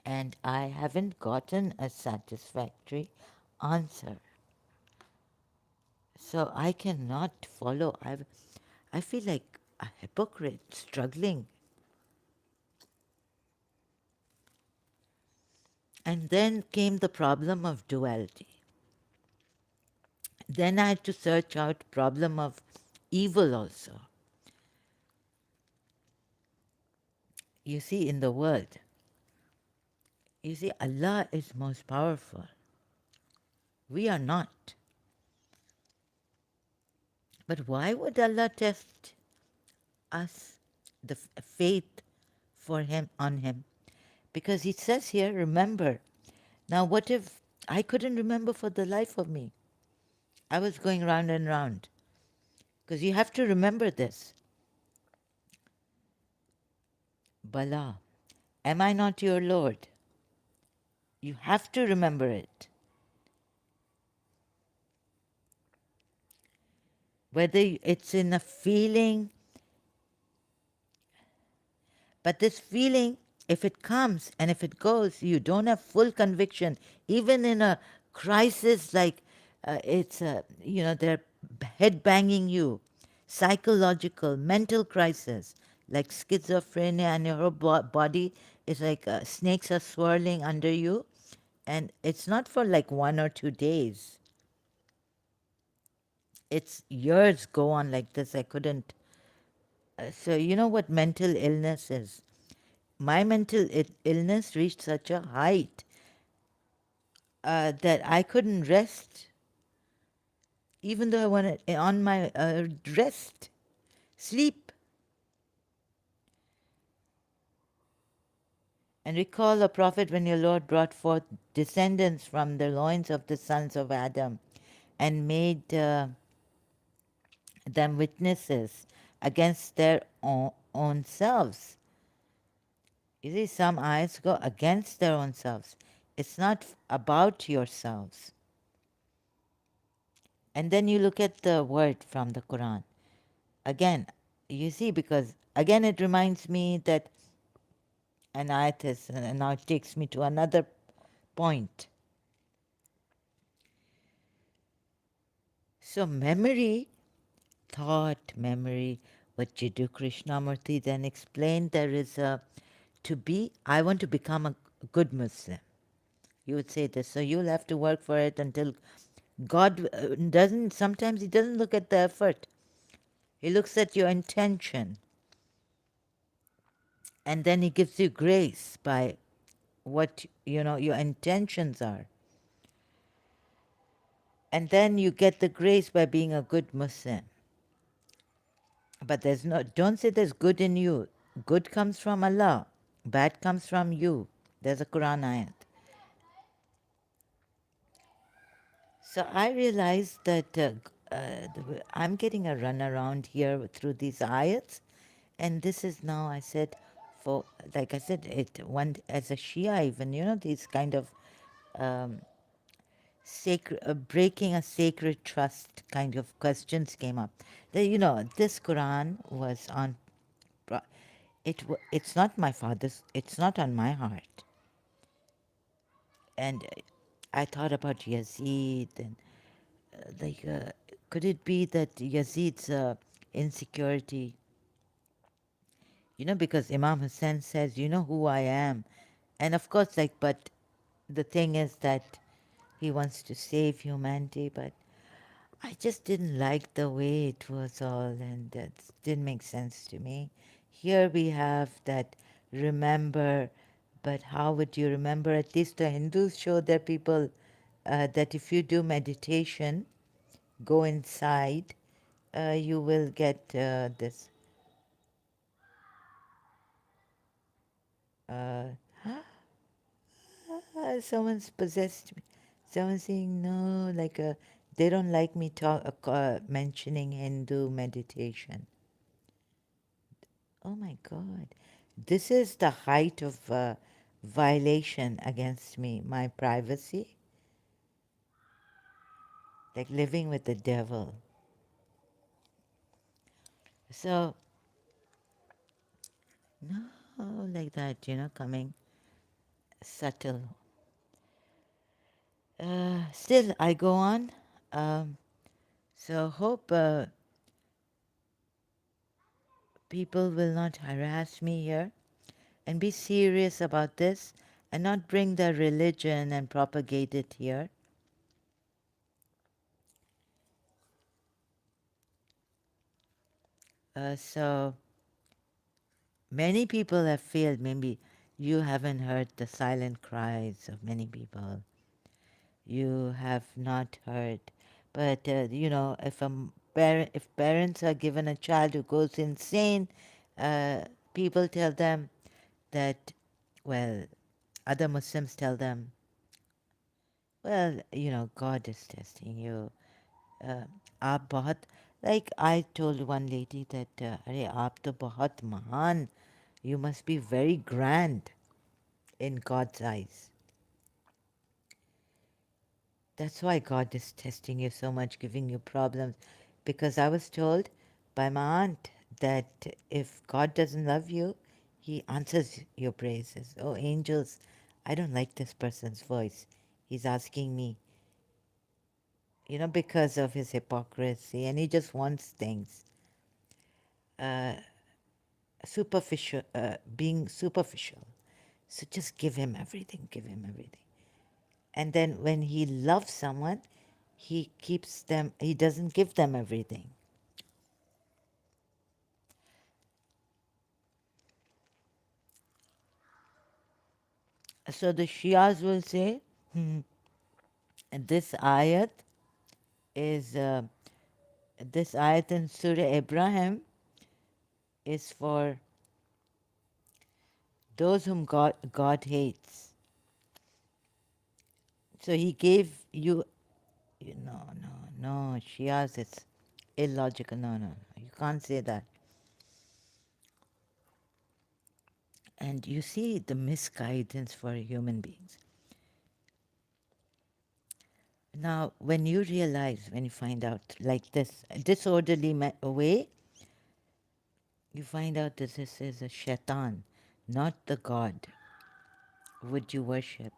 Speaker 1: and I haven't gotten a satisfactory answer. So I cannot follow. I feel like a hypocrite struggling. And then came the problem of duality. Then I had to search out problem of evil also. You see, in the world, you see, Allah is most powerful. We are not. But why would Allah test us, the faith for him on him? Because he says here, remember. Now, what if I couldn't remember for the life of me? I was going round and round. Because you have to remember this. Bala, am I not your Lord? You have to remember it. Whether it's in a feeling, but this feeling, if it comes and if it goes, you don't have full conviction. Even in a crisis like they're head banging you, psychological, mental crisis, like schizophrenia, and your whole body is like snakes are swirling under you. And it's not for like 1 or 2 days. It's years go on like this. I couldn't. So, you know what mental illness is? My mental illness reached such a height that I couldn't rest, even though I wanted on my rest, sleep. And recall, O Prophet, when your Lord brought forth descendants from the loins of the sons of Adam and made them witnesses against their own selves. You see, some eyes go against their own selves. It's not about yourselves. And then you look at the word from the Quran. Again, you see, because again it reminds me that an ayat is, and now it takes me to another point. So memory, thought, memory, what Jiddu Krishnamurti then explained, there is I want to become a good Muslim. You would say this. So you'll have to work for it until God sometimes he doesn't look at the effort. He looks at your intention. And then he gives you grace by what, your intentions are. And then you get the grace by being a good Muslim. But don't say there's good in you. Good comes from Allah. Bad comes from you. There's a Quran ayat. So I realized that I'm getting a run around here through these ayats, and this is now I said, for like I said, it one as a Shia even these kind of sacred breaking a sacred trust kind of questions came up. This Quran was on. It's not my father's. It's not on my heart, and I thought about Yazid and like, could it be that Yazid's insecurity, because Imam Hussein says, you know who I am. And of course, but the thing is that he wants to save humanity, but I just didn't like the way it was all, and that didn't make sense to me. Here we have that remember, but how would you remember? At least the Hindus show their people that if you do meditation, go inside, you will get this. Uh, Someone's possessed me. Someone's saying no, like they don't like me mentioning Hindu meditation. Oh my God, this is the height of violation against me, my privacy, like living with the devil. So, no, like that, coming subtle. Still, I go on. Um, so, hope people will not harass me here and be serious about this and not bring their religion and propagate it here. So, many people have failed. Maybe you haven't heard the silent cries of many people. You have not heard. But, if parents are given a child who goes insane, uh, people tell them that, well, other Muslims tell them, well, God is testing you. Uh, आप बहुत, like I told one lady that, अरे आप तो बहुत महान, you must be very grand in God's eyes. That's why God is testing you so much, giving you problems. Because I was told by my aunt that if God doesn't love you, He answers your praises. Oh, angels, I don't like this person's voice. He's asking me, because of his hypocrisy, and he just wants things. Uh, being superficial. So just give him everything, give him everything. And then when he loves someone, he doesn't give them everything. So the Shias will say, this ayat is, this ayat in Surah Abraham is for those whom God hates. So he gave you, no, no, no, Shias, it's illogical. No, no, no, you can't say that. And you see the misguidance for human beings. Now, when you realize, when you find out like this disorderly way, you find out that this is a shaitan, not the God. Would you worship?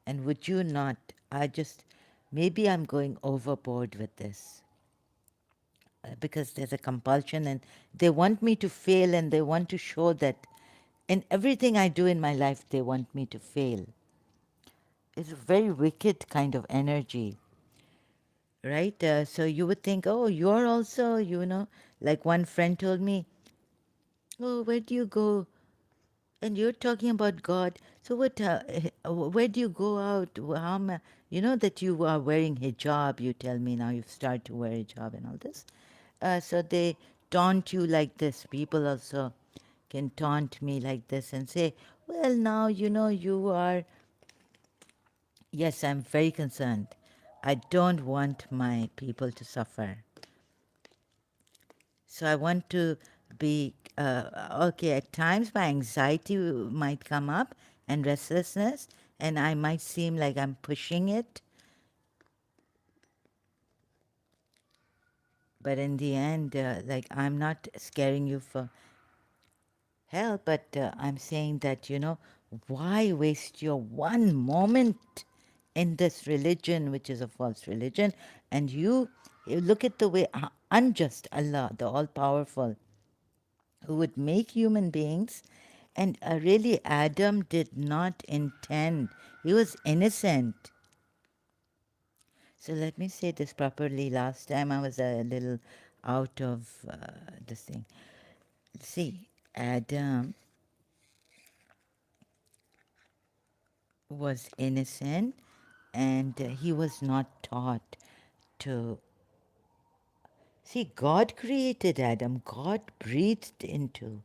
Speaker 1: And would you not? Maybe I'm going overboard with this because there's a compulsion and they want me to fail and they want to show that in everything I do in my life, they want me to fail. It's a very wicked kind of energy, right? So you would think, oh, you're also, like one friend told me, oh, where do you go? And you're talking about God. So what? Where do you go out? You know that you are wearing hijab. You tell me now you've started to wear hijab and all this. So they taunt you like this. People also can taunt me like this and say, well, now you are. Yes, I'm very concerned. I don't want my people to suffer. So I want to be okay. At times, my anxiety might come up and restlessness, and I might seem like I'm pushing it. But in the end, like I'm not scaring you for hell, but I'm saying that, why waste your one moment in this religion, which is a false religion, and you look at the way unjust Allah, the all powerful, who would make human beings. And really, Adam did not intend, he was innocent. So let me say this properly. Last time I was a little out of this thing. See, Adam was innocent and he was not taught to. See, God created Adam, God breathed into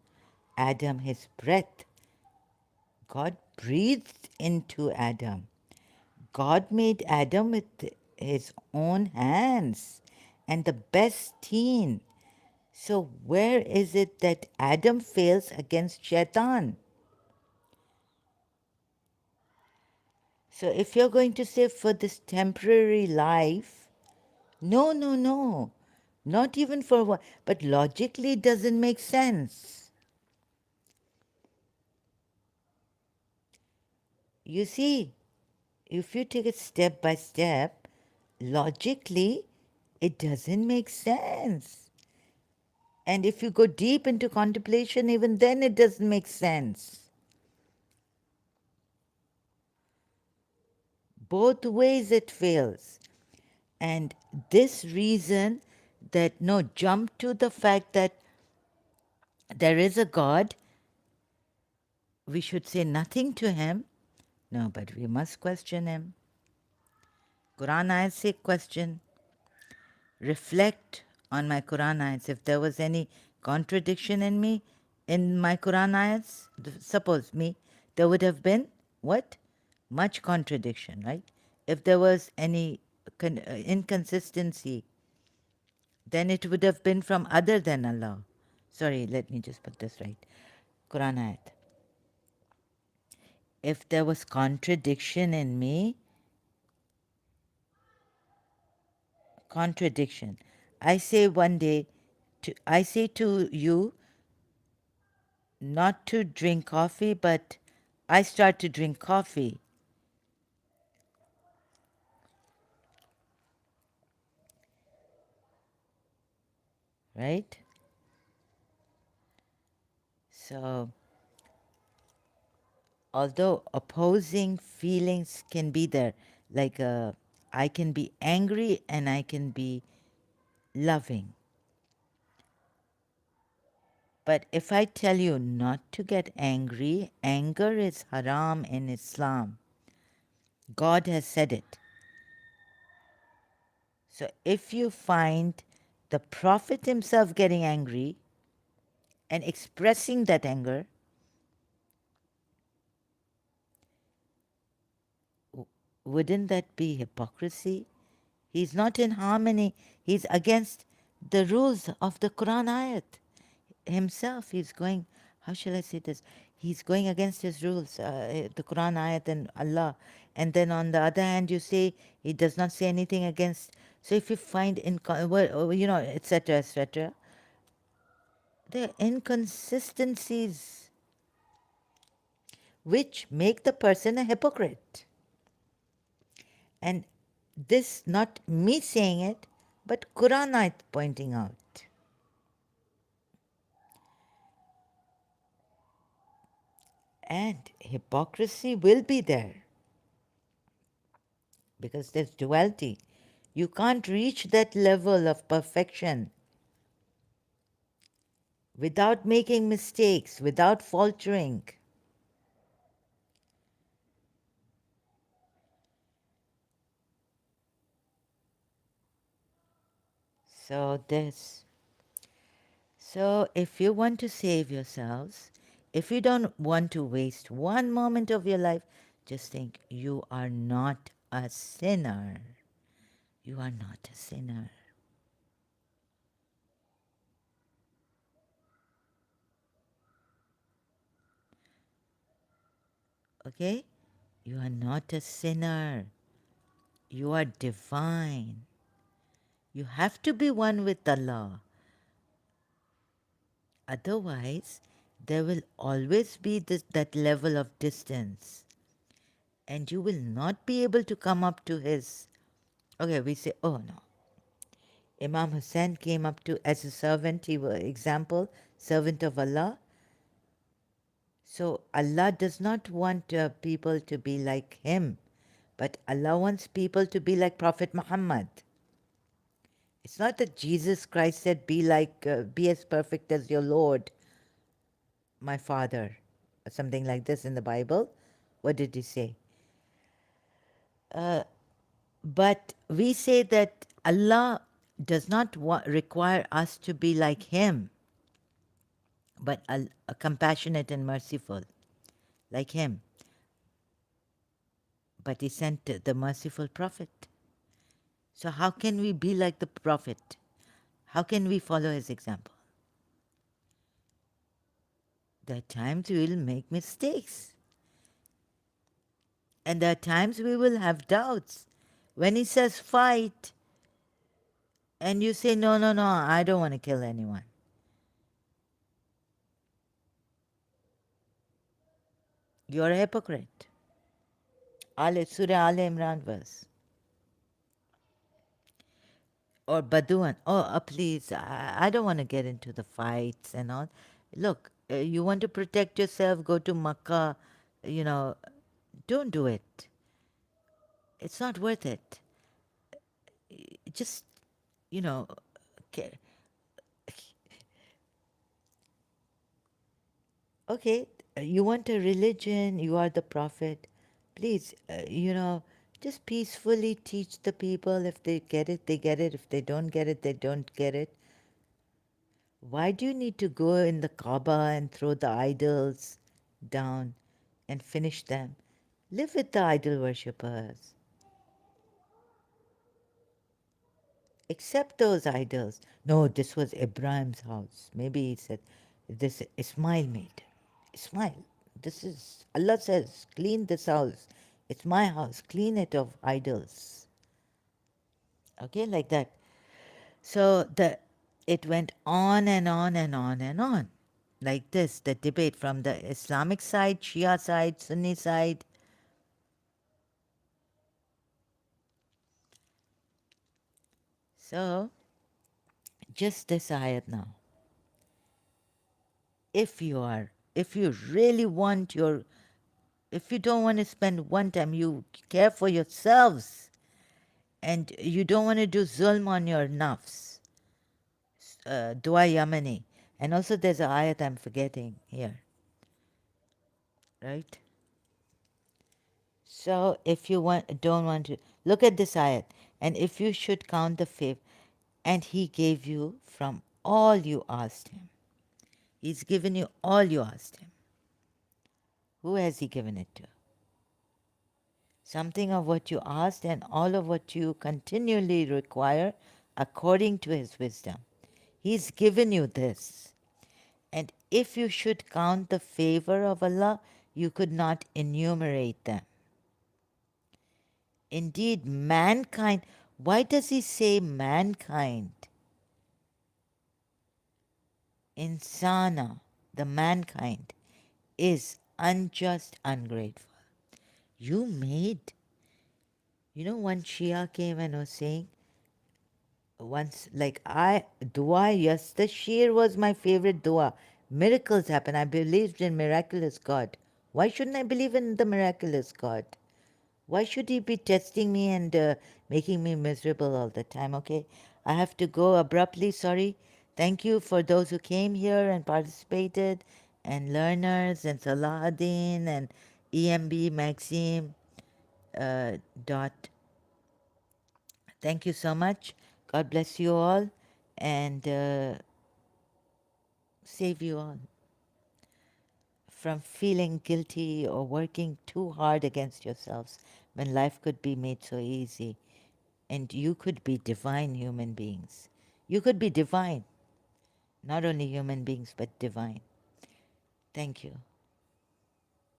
Speaker 1: Adam his breath. God breathed into Adam. God made Adam with his own hands and the best teen. So, where is it that Adam fails against Shaitan? So if you're going to say for this temporary life, no, no, no, not even for one, but logically it doesn't make sense. You see, if you take it step by step, logically it doesn't make sense. And if you go deep into contemplation, even then it doesn't make sense. Both ways it fails. And this reason that no, jump to the fact that there is a God, we should say nothing to him. No, but we must question him. Quran ayat say question. Reflect on my Quran ayats. If there was any contradiction in me, in my Quran ayats, suppose me, there would have been what? Much contradiction, right? If there was any inconsistency, then it would have been from other than Allah. Sorry, let me just put this right. Quran ayat. If there was contradiction in me, contradiction. I say one day, I say to you not to drink coffee, but I start to drink coffee, right? So, although opposing feelings can be there, like I can be angry and I can be loving. But if I tell you not to get angry, anger is haram in Islam. God has said it. So if you find the Prophet himself getting angry and expressing that anger, wouldn't that be hypocrisy? He's not in harmony. He's against the rules of the Quran ayat himself. He's going, how shall I say this? He's going against his rules, the Quran ayat and Allah. And then on the other hand, you say he does not say anything against. So if you find, etc., etc., there are inconsistencies which make the person a hypocrite. And this, not me saying it, but Quran ayat pointing out. And hypocrisy will be there because there's duality. You can't reach that level of perfection without making mistakes, without faltering. So this. So if you want to save yourselves, if you don't want to waste one moment of your life, just think you are not a sinner. You are not a sinner. Okay? You are not a sinner. You are divine. You have to be one with Allah. Otherwise, there will always be that level of distance. And you will not be able to come up to his. Okay, we say, oh no. Imam Hussein came up to as a servant, he was example, servant of Allah. So Allah does not want people to be like him, but Allah wants people to be like Prophet Muhammad. It's not that Jesus Christ said, be as perfect as your Lord, my Father, or something like this in the Bible. What did he say? But we say that Allah does not require us to be like him, but compassionate and merciful, like him. But he sent the merciful Prophet. So how can we be like the Prophet? How can we follow his example? There are times we will make mistakes. And there are times we will have doubts. When he says fight, and you say, no, no, no, I don't want to kill anyone, you're a hypocrite. Surah Al Imran verse. Or Baduan. Oh, please, I don't want to get into the fights and all. Look, you want to protect yourself, go to Makkah, you know, don't do it. It's not worth it. Just, you know, ca- okay, you want a religion, you are the prophet. Please, just peacefully teach the people. If they get it, they get it. If they don't get it, they don't get it. Why do you need to go in the Kaaba and throw the idols down and finish them? Live with the idol worshippers. Accept those idols. No, this was Ibrahim's house. Maybe he said, this Ismail made. Ismail, this is, Allah says, clean this house. It's my house. Clean it of idols. Okay, like that. So it went on and on and on and on. Like this, the debate from the Islamic side, Shia side, Sunni side. So just this ayat now. If you really want your, if you don't want to spend one time, you care for yourselves and you don't want to do zulm on your nafs. Dua Yamani. And also there's a ayat I'm forgetting here, right? So if you don't want to, look at this ayat. And if you should count the fifth, and he gave you from all you asked him. He's given you all you asked him. Who has he given it to? Something of what you asked and all of what you continually require according to his wisdom. He's given you this. And if you should count the favor of Allah, you could not enumerate them. Indeed, mankind, why does he say mankind? Insana, the mankind, is unjust, ungrateful. You made, one Shia came and was saying, once, like, dua, yes, the sheer was my favorite dua. Miracles happen. I believed in miraculous God. Why shouldn't I believe in the miraculous God? Why should he be testing me and making me miserable all the time? Okay, I have to go abruptly. Sorry. Thank you for those who came here and participated, and learners, and Salahuddin, and EMB Maxim. Dot. Thank you so much. God bless you all, and save you all from feeling guilty or working too hard against yourselves when life could be made so easy. And you could be divine human beings. You could be divine, not only human beings, but divine. Thank you.